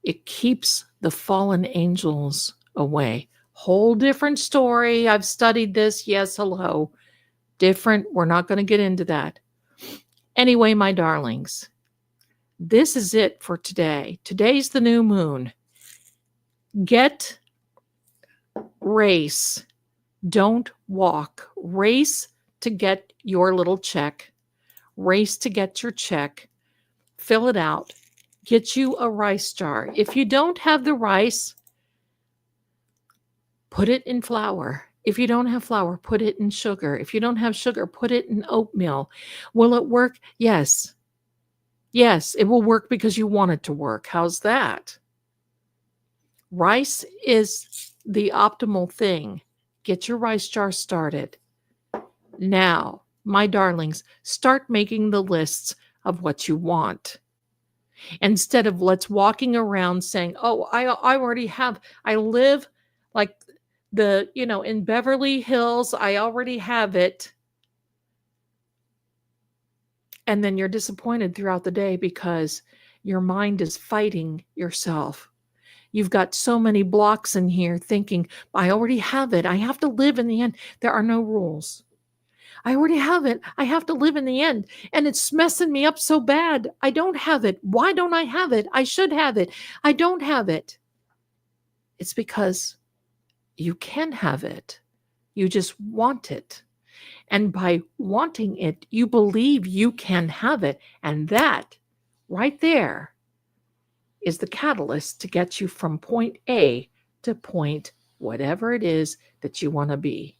Speaker 1: it keeps the fallen angels away. Whole different story. I've studied this. Yes, hello. Different. We're not going to get into that. Anyway, my darlings, this is it for today. Today's the new moon. Get, race. Don't walk. Race to get your little check. Race to get your check. Fill it out. Get you a rice jar. If you don't have the rice, put it in flour. If you don't have flour, put it in sugar. If you don't have sugar, put it in oatmeal. Will it work? Yes. Yes, it will work because you want it to work. How's that? Rice is the optimal thing. Get your rice jar started. Now, my darlings, start making the lists of what you want. Instead of let's walking around saying, "Oh, I already have. I live like in Beverly Hills. I already have it." And then you're disappointed throughout the day because your mind is fighting yourself. You've got so many blocks in here thinking, "I already have it. I have to live in the end." There are no rules. I already have it. I have to live in the end. And it's messing me up so bad. I don't have it. Why don't I have it? I should have it. I don't have it. It's because you can have it. You just want it. And by wanting it, you believe you can have it. And that right there is the catalyst to get you from point A to point whatever it is that you want to be.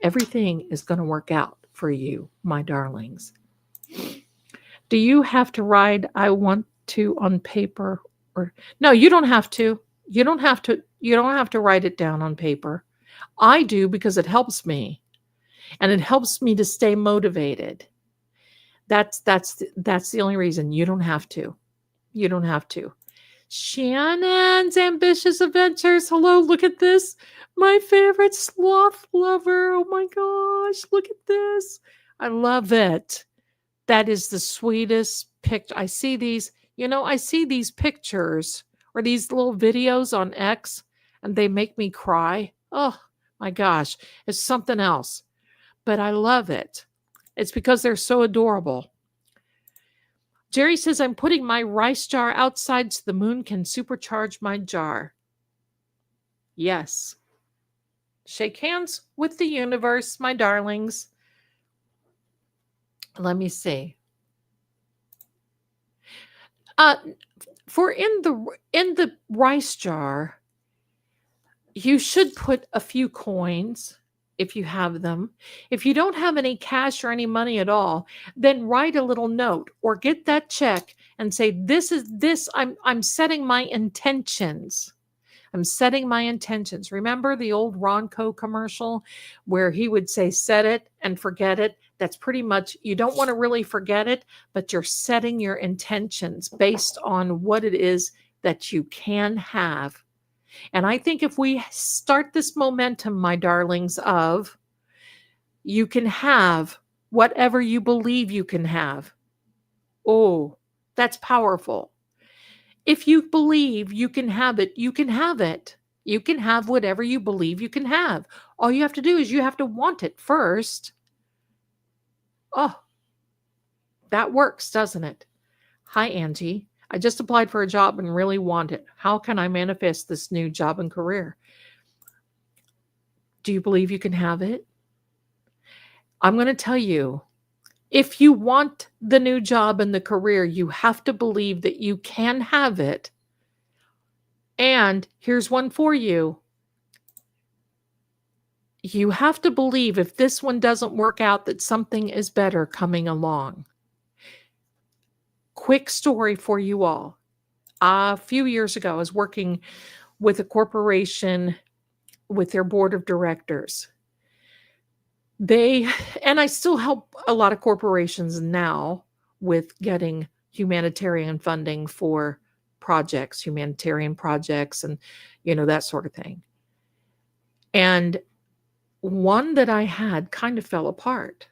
Speaker 1: Everything is going to work out for you, my darlings. Do you have to write "I want to" on paper? Or no, you don't have to. You don't have to write it down on paper. I do because it helps me. And it helps me to stay motivated. That's the only reason. You don't have to. You don't have to. Shannon's Ambitious Adventures. Hello, look at this. My favorite sloth lover. Oh my gosh, look at this. I love it. That is the sweetest picture. I see these pictures or these little videos on X and they make me cry. Oh my gosh, it's something else. But I love it. It's because they're so adorable. Jerry says, "I'm putting my rice jar outside so the moon can supercharge my jar." Yes. Shake hands with the universe, my darlings. Let me see. For in the rice jar, you should put a few coins if you have them. If you don't have any cash or any money at all, then write a little note or get that check and say, I'm setting my intentions. I'm setting my intentions. Remember the old Ronco commercial where he would say, "Set it and forget it"? That's pretty much, you don't want to really forget it, but you're setting your intentions based on what it is that you can have. And I think if we start this momentum, my darlings, of you can have whatever you believe you can have. Oh, that's powerful. If you believe you can have it, you can have it. You can have whatever you believe you can have. All you have to do is you have to want it first. Oh, that works, doesn't it? Hi, Angie. I just applied for a job and really want it. How can I manifest this new job and career? Do you believe you can have it? I'm going to tell you, if you want the new job and the career, you have to believe that you can have it. And here's one for you. You have to believe if this one doesn't work out that something is better coming along. Quick story for you all. A few years ago, I was working with a corporation with their board of directors. And I still help a lot of corporations now with getting humanitarian funding for projects, humanitarian projects, and, that sort of thing. And one that I had kind of fell apart.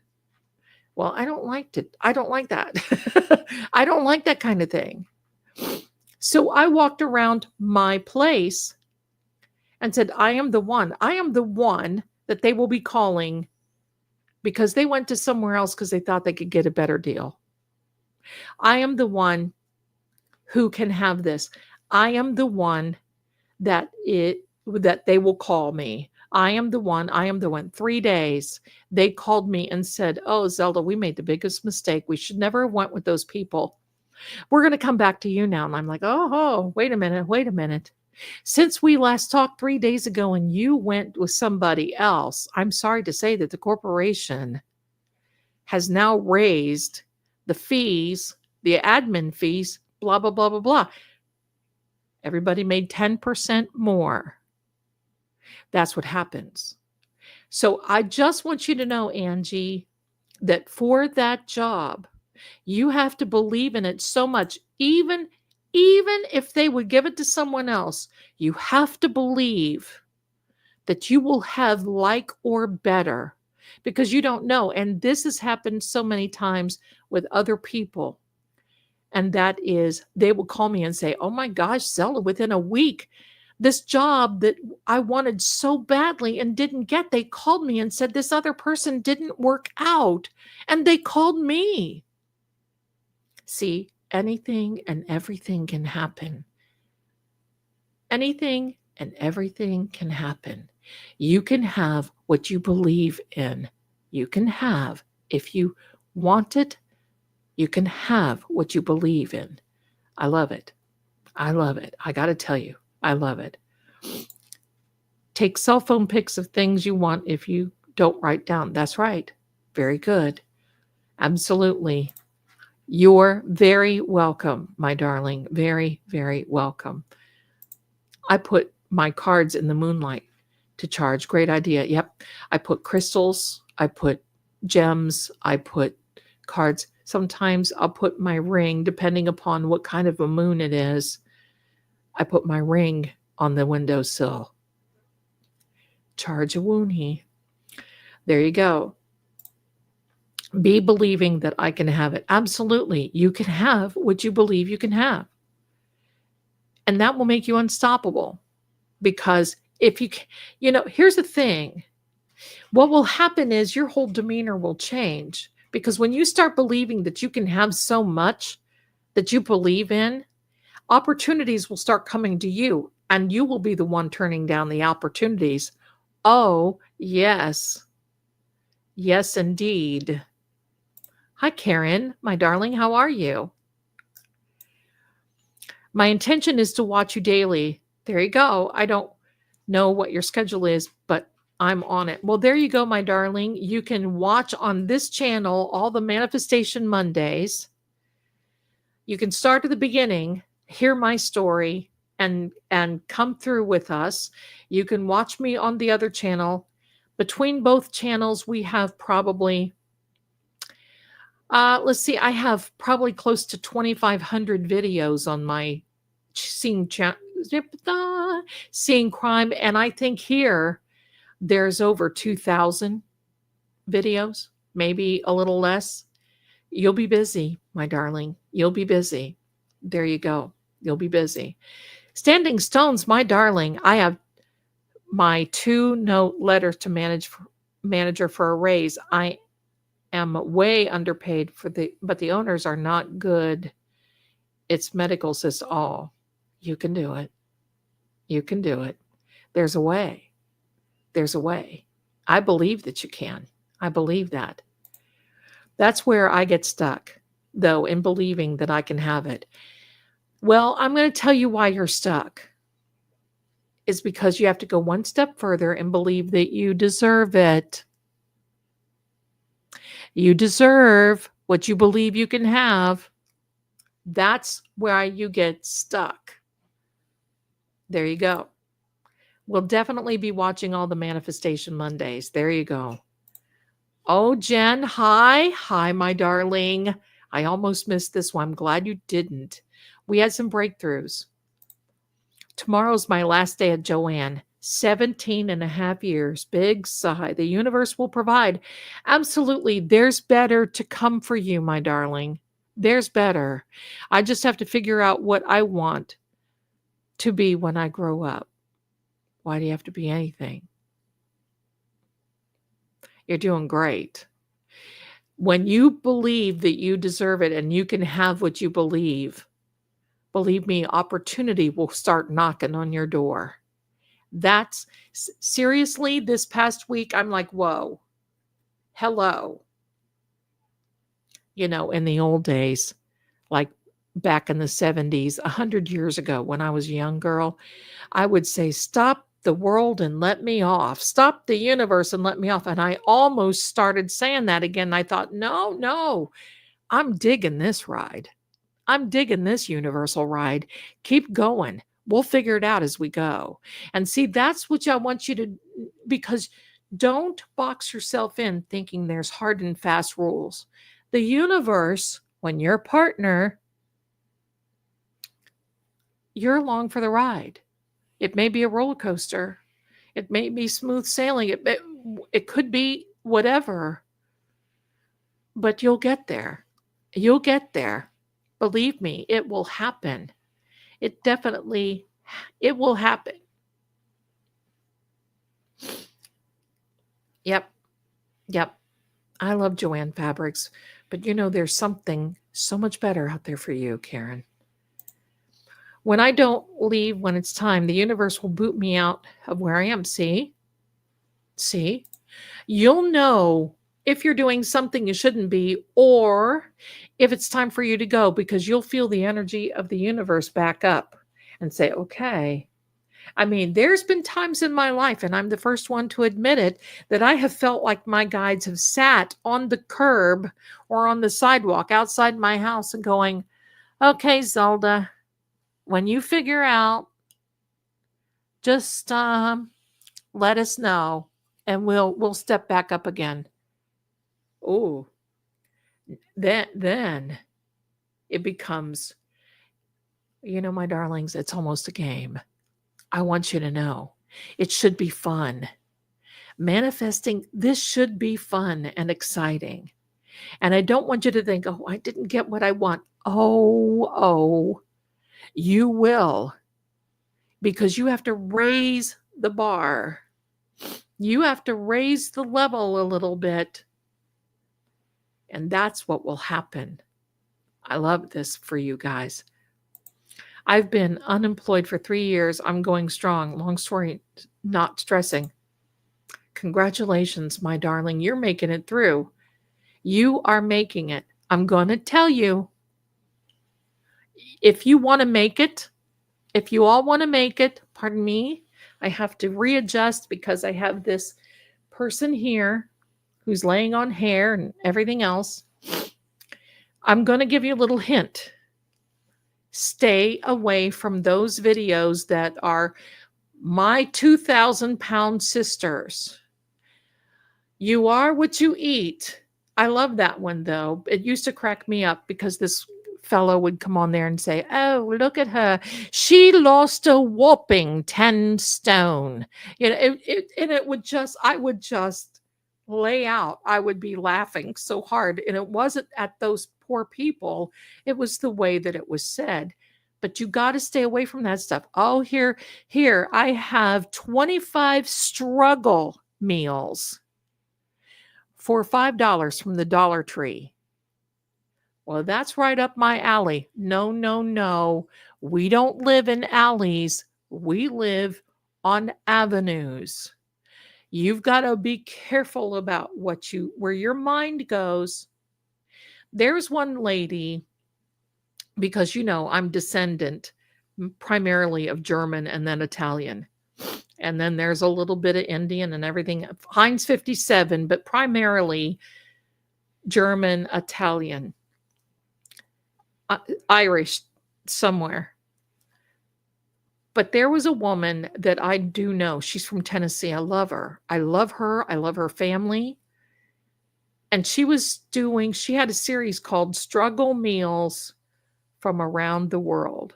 Speaker 1: Well, I don't like it. I don't like that. I don't like that kind of thing. So I walked around my place and said, I am the one. I am the one that they will be calling because they went to somewhere else because they thought they could get a better deal. I am the one who can have this. I am the one that they will call me. I am the one. 3 days, they called me and said, "Oh, Zelda, we made the biggest mistake. We should never have went with those people. We're going to come back to you now." And I'm like, oh, wait a minute. Since we last talked 3 days ago and you went with somebody else, I'm sorry to say that the corporation has now raised the fees, the admin fees, blah, blah, blah, blah, blah. Everybody made 10% more. That's what happens. So I just want you to know, Angie, that for that job, you have to believe in it so much. Even if they would give it to someone else, you have to believe that you will have like or better because you don't know. And this has happened so many times with other people. And that is, they will call me and say, "Oh my gosh, Zelda, within a week, this job that I wanted so badly and didn't get, they called me and said this other person didn't work out. And they called me." See, anything and everything can happen. Anything and everything can happen. You can have what you believe in. You can have, if you want it, you can have what you believe in. I love it. I love it. I got to tell you, I love it. Take cell phone pics of things you want if you don't write down. That's right. Very good. Absolutely. You're very welcome, my darling. Very, very welcome. I put my cards in the moonlight to charge. Great idea. Yep. I put crystals. I put gems. I put cards. Sometimes I'll put my ring, depending upon what kind of a moon it is. I put my ring on the windowsill. Charge a woonie. There you go. Be believing that I can have it. Absolutely. You can have what you believe you can have. And that will make you unstoppable. Because if here's the thing. What will happen is your whole demeanor will change. Because when you start believing that you can have so much that you believe in, opportunities will start coming to you. And you will be the one turning down the opportunities. Oh, yes. Yes, indeed. Hi, Karen, my darling. How are you? My intention is to watch you daily. There you go. I don't know what your schedule is, but I'm on it. Well, there you go, my darling. You can watch on this channel all the Manifestation Mondays. You can start at the beginning, hear my story, and come through with us. You can watch me on the other channel. Between both channels, we have probably let's see, I have probably close to 2,500 videos on my seeing seeing crime, and I think here there's over 2,000 videos, maybe a little less. You'll be busy, my darling. You'll be busy. There you go. You'll be busy. Standing Stones, my darling. I have my 2-note letter to manager for a raise. I am way underpaid but the owners are not good. It's medical, says all. You can do it. You can do it. There's a way. There's a way. I believe that you can. I believe that. That's where I get stuck, though, in believing that I can have it. Well, I'm going to tell you why you're stuck. It's because you have to go one step further and believe that you deserve it. You deserve what you believe you can have. That's where you get stuck. There you go. We'll definitely be watching all the Manifestation Mondays. There you go. Oh, Jen, hi. Hi, my darling. I almost missed this one. I'm glad you didn't. We had some breakthroughs. Tomorrow's my last day at Joanne. 17 and a half years. Big sigh. The universe will provide. Absolutely. There's better to come for you, my darling. There's better. I just have to figure out what I want to be when I grow up. Why do you have to be anything? You're doing great. When you believe that you deserve it and you can have what you believe me, opportunity will start knocking on your door. That's seriously, this past week, I'm like, whoa, hello. In the old days, like back in the 70s, 100 years ago, when I was a young girl, I would say, stop the world and let me off. Stop the universe and let me off. And I almost started saying that again. I thought, no, I'm digging this ride. I'm digging this universal ride. Keep going. We'll figure it out as we go. And see, that's what I want you to, because Don't box yourself in thinking there's hard and fast rules. The universe, when you're a partner, you're along for the ride. It may be a roller coaster. It may be smooth sailing. It could be whatever, but you'll get there. You'll get there. Believe me, it will happen. It will happen. Yep. Yep. I love Joanne Fabrics, but there's something so much better out there for you, Karen. When I don't leave when it's time, the universe will boot me out of where I am. See? See? You'll know if you're doing something you shouldn't be, or if it's time for you to go, because you'll feel the energy of the universe back up and say, okay. I mean, there's been times in my life, and I'm the first one to admit it, that I have felt like my guides have sat on the curb or on the sidewalk outside my house and going, okay, Zelda, when you figure out, just let us know and we'll step back up again. Oh, then it becomes, my darlings, it's almost a game. I want you to know it should be fun. Manifesting, this should be fun and exciting. And I don't want you to think, oh, I didn't get what I want. Oh, you will, because you have to raise the bar. You have to raise the level a little bit. And that's what will happen. I love this for you guys. I've been unemployed for 3 years. I'm going strong. Long story, not stressing. Congratulations, my darling. You're making it through. You are making it. I'm going to tell you, if you want to make it, if you all want to make it, pardon me, I have to readjust because I have this person here who's laying on hair and everything else. I'm going to give you a little hint. Stay away from those videos that are my 2,000-pound sisters. You are what you eat. I love that one, though. It used to crack me up because this fellow would come on there and say, oh, look at her. She lost a whopping 10 stone. And I would just lay out. I would be laughing so hard. And it wasn't at those poor people. It was the way that it was said. But you got to stay away from that stuff. Oh, here, I have 25 struggle meals for $5 from the Dollar Tree. Well, that's right up my alley. No. We don't live in alleys. We live on avenues. You've got to be careful about where your mind goes. There's one lady, because I'm descendant primarily of German and then Italian. And then there's a little bit of Indian and everything. Heinz 57, but primarily German, Italian, Irish somewhere. But there was a woman that I do know. She's from Tennessee. I love her. I love her family. And she had a series called Struggle Meals from Around the World.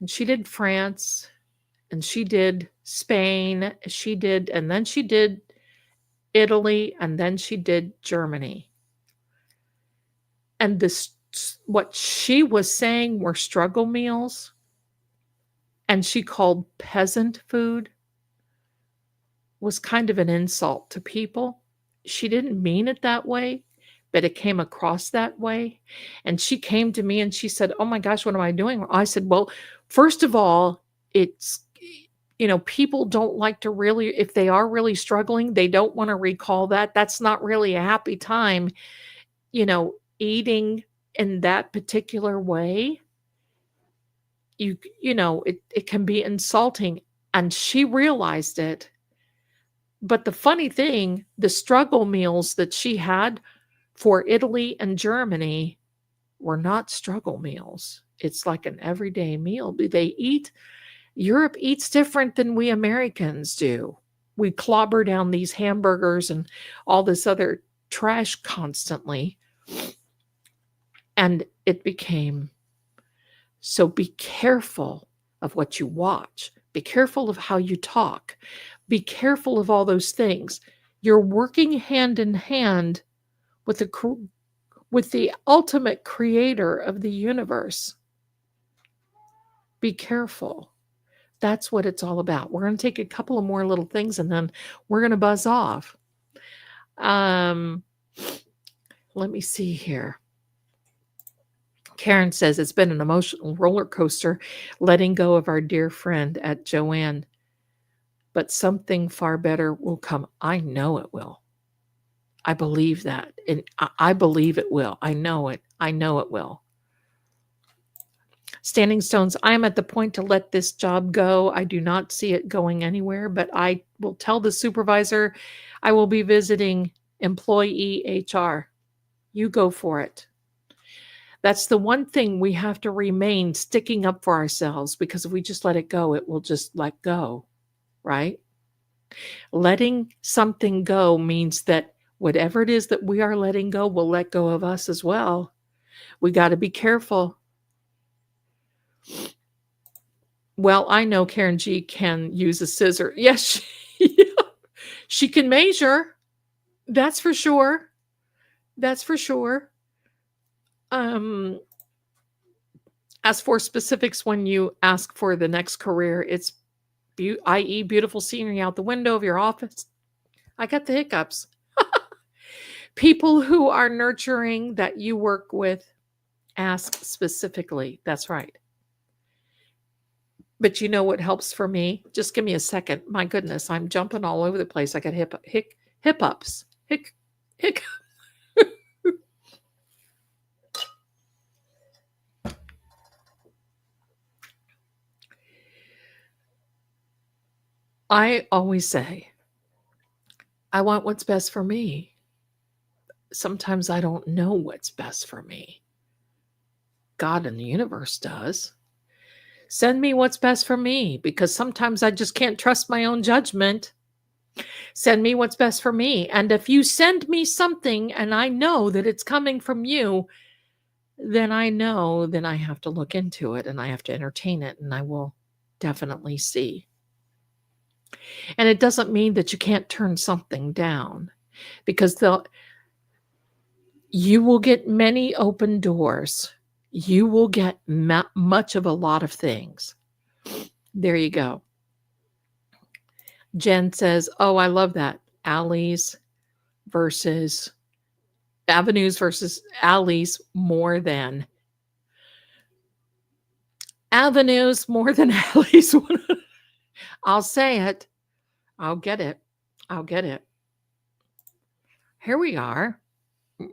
Speaker 1: And she did France, and she did Spain, and then she did Italy, and then she did Germany. And what she was saying were struggle meals, and she called peasant food, was kind of an insult to people. She didn't mean it that way, but it came across that way. And she came to me and she said, oh my gosh, what am I doing? I said, well, first of all, it's, people don't like to really, if they are really struggling, they don't want to recall that. That's not really a happy time, eating in that particular way. It can be insulting. And she realized it. But the funny thing, the struggle meals that she had for Italy and Germany were not struggle meals. It's like an everyday meal. Europe eats different than we Americans do. we clobber down these hamburgers and all this other trash constantly. And it became, so be careful of what you watch. Be careful of how you talk. Be careful of all those things. You're working hand in hand with the ultimate creator of the universe. Be careful. That's what it's all about. We're going to take a couple of more little things and then we're going to buzz off. Let me see here. Karen says it's been an emotional roller coaster letting go of our dear friend at Joanne, but something far better will come. I know it will. I believe that. And I believe it will. I know it. I know it will. Standing Stones, I am at the point to let this job go. I do not see it going anywhere, but I will tell the supervisor I will be visiting employee HR. You go for it. That's the one thing we have to remain sticking up for ourselves, because if we just let it go, it will just let go, right? Letting something go means that whatever it is that we are letting go will let go of us as well. We got to be careful. Well, I know Karen G can use a scissor. Yes, she can measure. That's for sure. That's for sure. As for specifics, when you ask for the next career, it's i.e. beautiful scenery out the window of your office. I got the hiccups. People who are nurturing that you work with, ask specifically. That's right. But you know what helps for me? Just give me a second. My goodness, I'm jumping all over the place. I got hiccups. I always say, I want what's best for me. Sometimes I don't know what's best for me. God and the universe does. Send me what's best for me, because sometimes I just can't trust my own judgment. Send me what's best for me. And if you send me something and I know that it's coming from you, then I know then I have to look into it and I have to entertain it, and I will definitely see. And it doesn't mean that you can't turn something down, because you will get many open doors. You will get much of a lot of things. There you go. Jen says, oh, I love that. Avenues versus alleys more than avenues more than alleys. I'll say it. I'll get it. Here we are.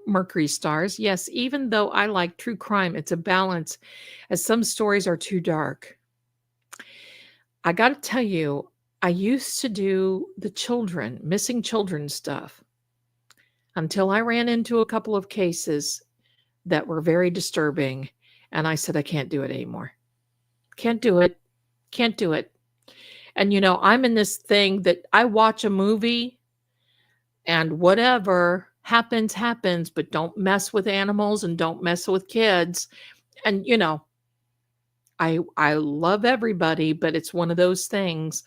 Speaker 1: Mercury stars. Yes, even though I like true crime, it's a balance, as some stories are too dark. I got to tell you, I used to do the missing children stuff, until I ran into a couple of cases that were very disturbing. And I said, I can't do it anymore. Can't do it. And, I'm in this thing that I watch a movie and whatever happens, but don't mess with animals and don't mess with kids. And, I love everybody, but it's one of those things.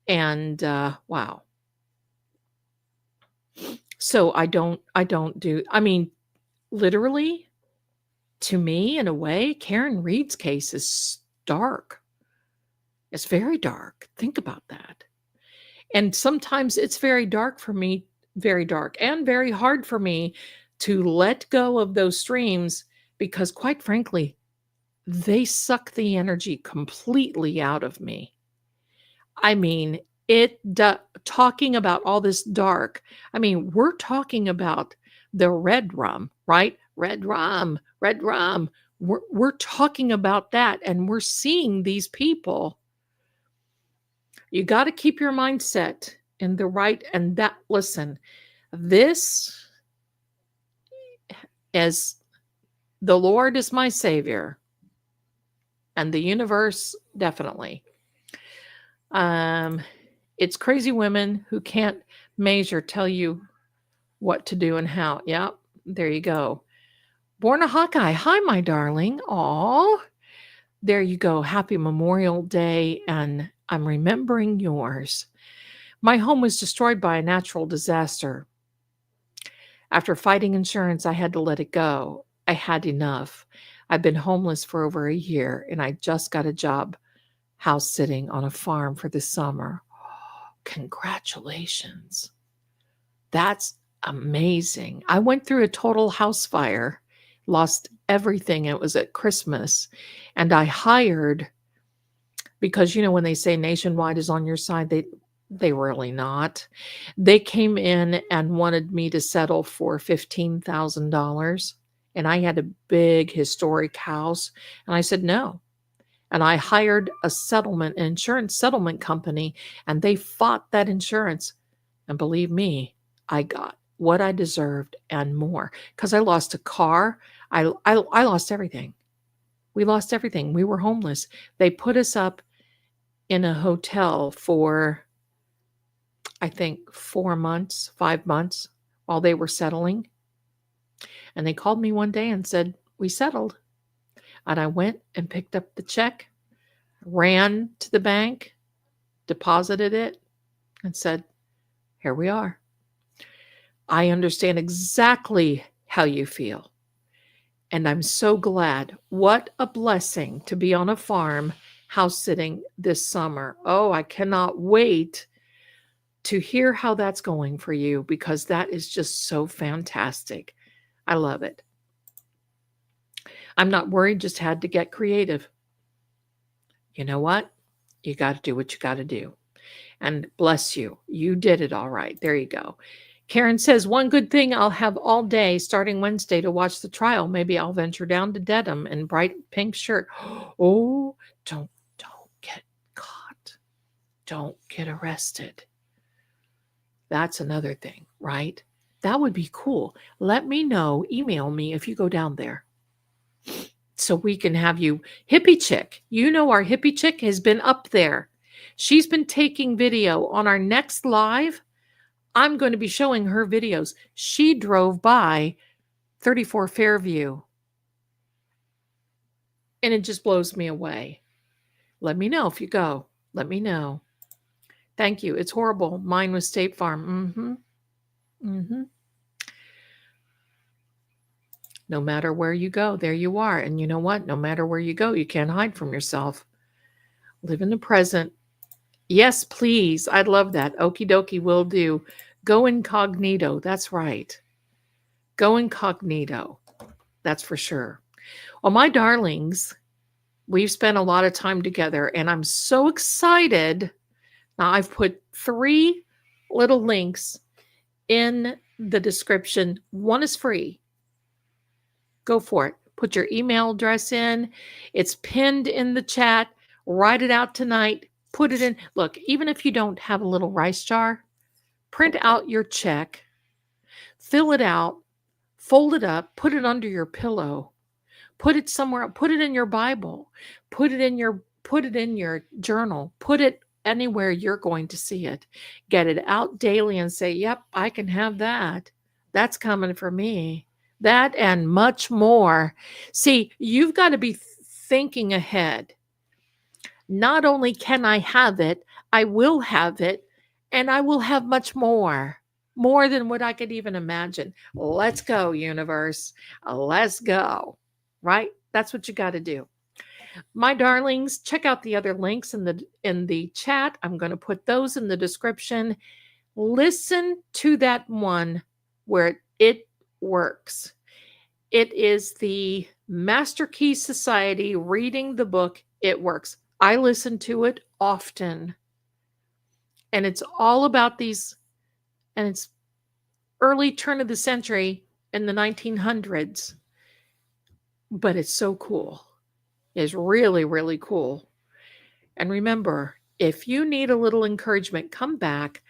Speaker 1: And, wow. So I don't do, literally, to me, in a way, Karen Reed's case is dark. It's very dark. Think about that. And sometimes it's very dark for me, very dark and very hard for me to let go of those streams, because quite frankly, they suck the energy completely out of me. Talking about all this dark, we're talking about the red rum, right? Red rum. We're talking about that, and we're seeing these people. You got to keep your mindset in the right, and that, listen, this is, the Lord is my savior, and the universe definitely. It's crazy women who can't measure tell you what to do and how. Yep, there you go. Born a Hawkeye. Hi, my darling. Aw. There you go. Happy Memorial Day, and I'm remembering yours. My home was destroyed by a natural disaster. After fighting insurance, I had to let it go. I had enough. I've been homeless for over a year, and I just got a job house sitting on a farm for the summer. Congratulations. That's amazing. I went through a total house fire, lost everything. It was at Christmas, and I hired, because when they say Nationwide is on your side, they really not. They came in and wanted me to settle for $15,000, and I had a big historic house, and I said no. And I hired an insurance settlement company, and they fought that insurance. And believe me, I got what I deserved and more, because I lost a car. I lost everything. We lost everything. We were homeless. They put us up in a hotel for, I think, 4 months, 5 months while they were settling. And they called me one day and said, "We settled." And I went and picked up the check, ran to the bank, deposited it, and said, "Here we are." I understand exactly how you feel. And I'm so glad. What a blessing to be on a farm house sitting this summer. Oh, I cannot wait to hear how that's going for you, because that is just so fantastic. I love it. I'm not worried, just had to get creative. You know what? You got to do what you got to do. And bless you. You did it all right. There you go. Karen says, one good thing I'll have all day starting Wednesday to watch the trial. Maybe I'll venture down to Dedham in bright pink shirt. Oh, don't get caught. Don't get arrested. That's another thing, right? That would be cool. Let me know. Email me if you go down there, so we can have you. Hippie Chick. Our Hippie Chick has been up there. She's been taking video. On our next live, I'm going to be showing her videos. She drove by 34 Fairview, and it just blows me away. Let me know if you go. Let me know. Thank you. It's horrible. Mine was State Farm. No matter where you go, there you are. And you know what? No matter where you go, you can't hide from yourself. Live in the present. Yes, please. I'd love that. Okie dokie, will do. Go incognito. That's right. Go incognito. That's for sure. Well, my darlings, we've spent a lot of time together, and I'm so excited. Now, I've put 3 little links in the description. One is free. Go for it. Put your email address in. It's pinned in the chat. Write it out tonight. Put it in. Look, even if you don't have a little rice jar, print out your check, fill it out, fold it up, put it under your pillow, put it somewhere, put it in your Bible, put it in your journal, put it anywhere you're going to see it. Get it out daily and say, "Yep, I can have that. That's coming for me." That and much more. See, you've got to be thinking ahead. Not only can I have it, I will have it, and I will have much more than what I could even imagine. Let's go, universe. Let's go. Right? That's what you got to do. My darlings, check out the other links in the chat. I'm going to put those in the description. Listen to that one where it works. It is the Master Key Society reading the book. It works. I listen to it often. And it's all about these, and it's early turn of the century in the 1900s. But it's so cool. It's really, really cool. And remember, if you need a little encouragement, come back.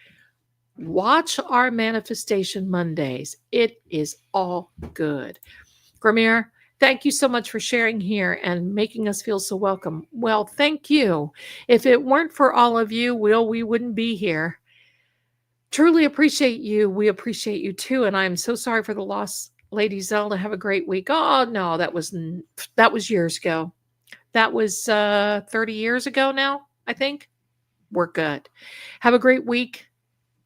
Speaker 1: Watch our Manifestation Mondays. It is all good. Gramir, Thank you so much for sharing here and making us feel so welcome. Well, thank you. If it weren't for all of you, Will, we wouldn't be here. Truly appreciate you. We appreciate you too. And I'm so sorry for the loss, Lady Zelda. Have a great week. Oh no, that was years ago. That was 30 years ago now, I think. We're good. Have a great week.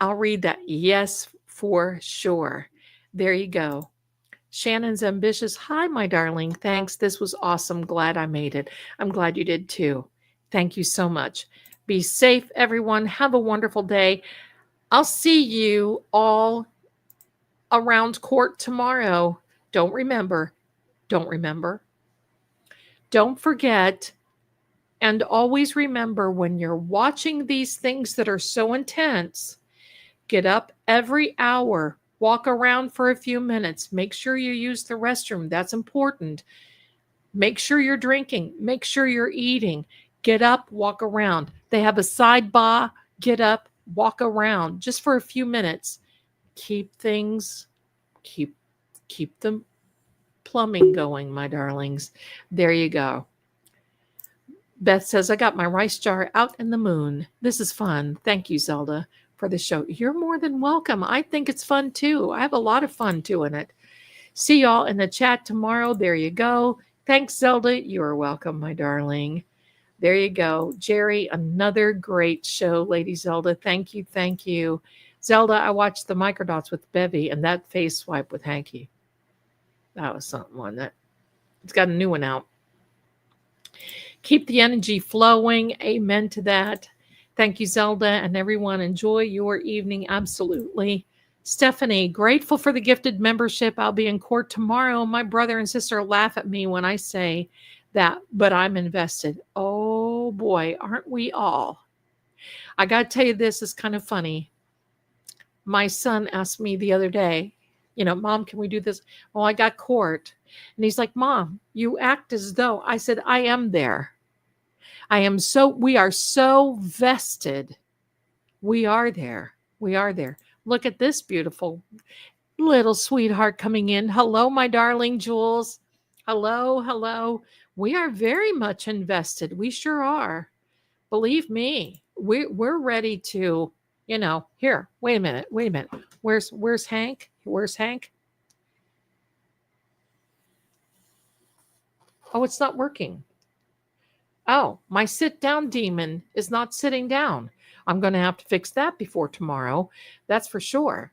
Speaker 1: I'll read that. Yes, for sure. There you go. Shannon's ambitious. Hi, my darling. Thanks. This was awesome. Glad I made it. I'm glad you did too. Thank you so much. Be safe, everyone. Have a wonderful day. I'll see you all around court tomorrow. Don't remember. Don't remember. Don't forget. And always remember when you're watching these things that are so intense, get up every hour, walk around for a few minutes, make sure you use the restroom. That's important. Make sure you're drinking, make sure you're eating. Get up, walk around. They have a side bar, get up, walk around just for a few minutes. Keep things, keep the plumbing going, my darlings. There you go. Beth says, I got my rice jar out in the moon. This is fun. Thank you, Zelda, for the show. You're more than welcome. I think it's fun too. I have a lot of fun doing it. See y'all in the chat tomorrow. There you go. Thanks, Zelda. You're welcome, my darling. There you go. Jerry, another great show, Lady Zelda. Thank you. Thank you. Zelda, I watched the Microdots with Bevy and that face swipe with Hanky. That was something on that. It's got a new one out. Keep the energy flowing. Amen to that. Thank you, Zelda, and everyone. Enjoy your evening. Absolutely. Stephanie, grateful for the gifted membership. I'll be in court tomorrow. My brother and sister laugh at me when I say that, but I'm invested. Oh boy, aren't we all? I got to tell you, this is kind of funny. My son asked me the other day, Mom, can we do this? Well, I got court. And he's like, Mom, you act as though. I said, I am there. We are so vested. We are there. We are there. Look at this beautiful little sweetheart coming in. Hello, my darling Jules. Hello, hello. We are very much invested. We sure are. Believe me, we're ready to, here, wait a minute. Where's Hank? Where's Hank? Oh, it's not working. Oh, my sit down demon is not sitting down. I'm going to have to fix that before tomorrow. That's for sure.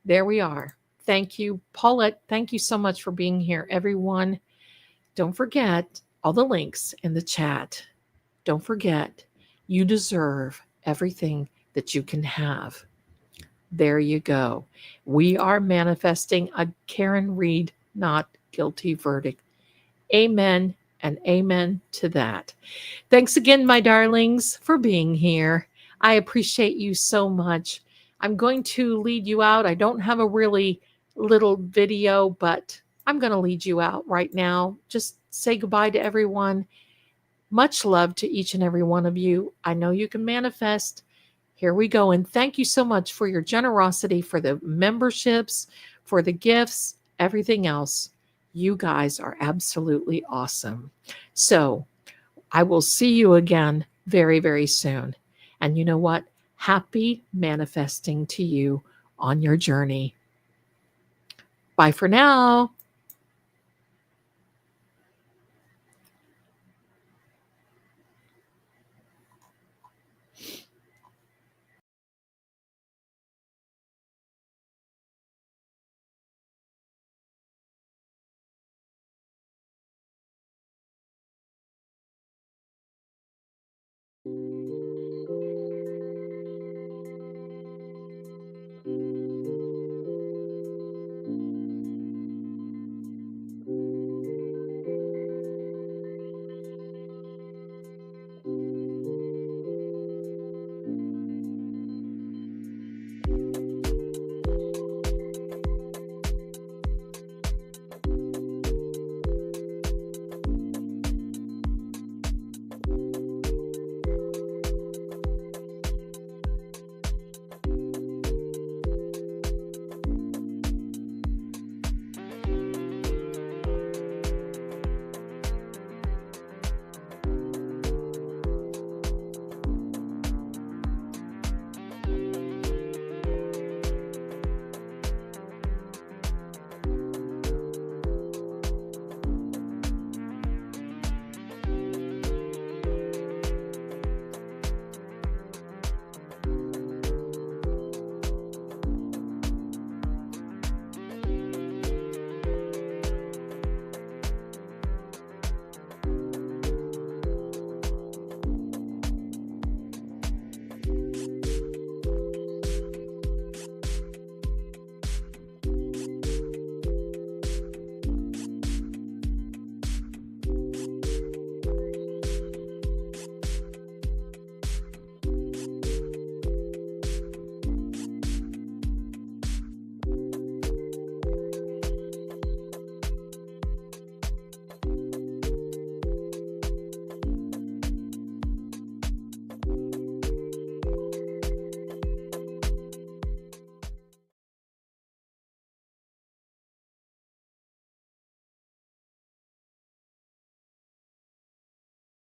Speaker 1: There we are. Thank you, Paulette. Thank you so much for being here, everyone. Don't forget all the links in the chat. Don't forget, you deserve everything that you can have. There you go. We are manifesting a Karen Reed not guilty verdict. Amen and amen to that. Thanks again, my darlings, for being here. I appreciate you so much. I'm going to lead you out. I don't have a really little video, but I'm going to lead you out right now. Just say goodbye to everyone. Much love to each and every one of you. I know you can manifest. Here we go. And thank you so much for your generosity, for the memberships, for the gifts, everything else. You guys are absolutely awesome. So I will see you again very, very soon. And you know what? Happy manifesting to you on your journey. Bye for now.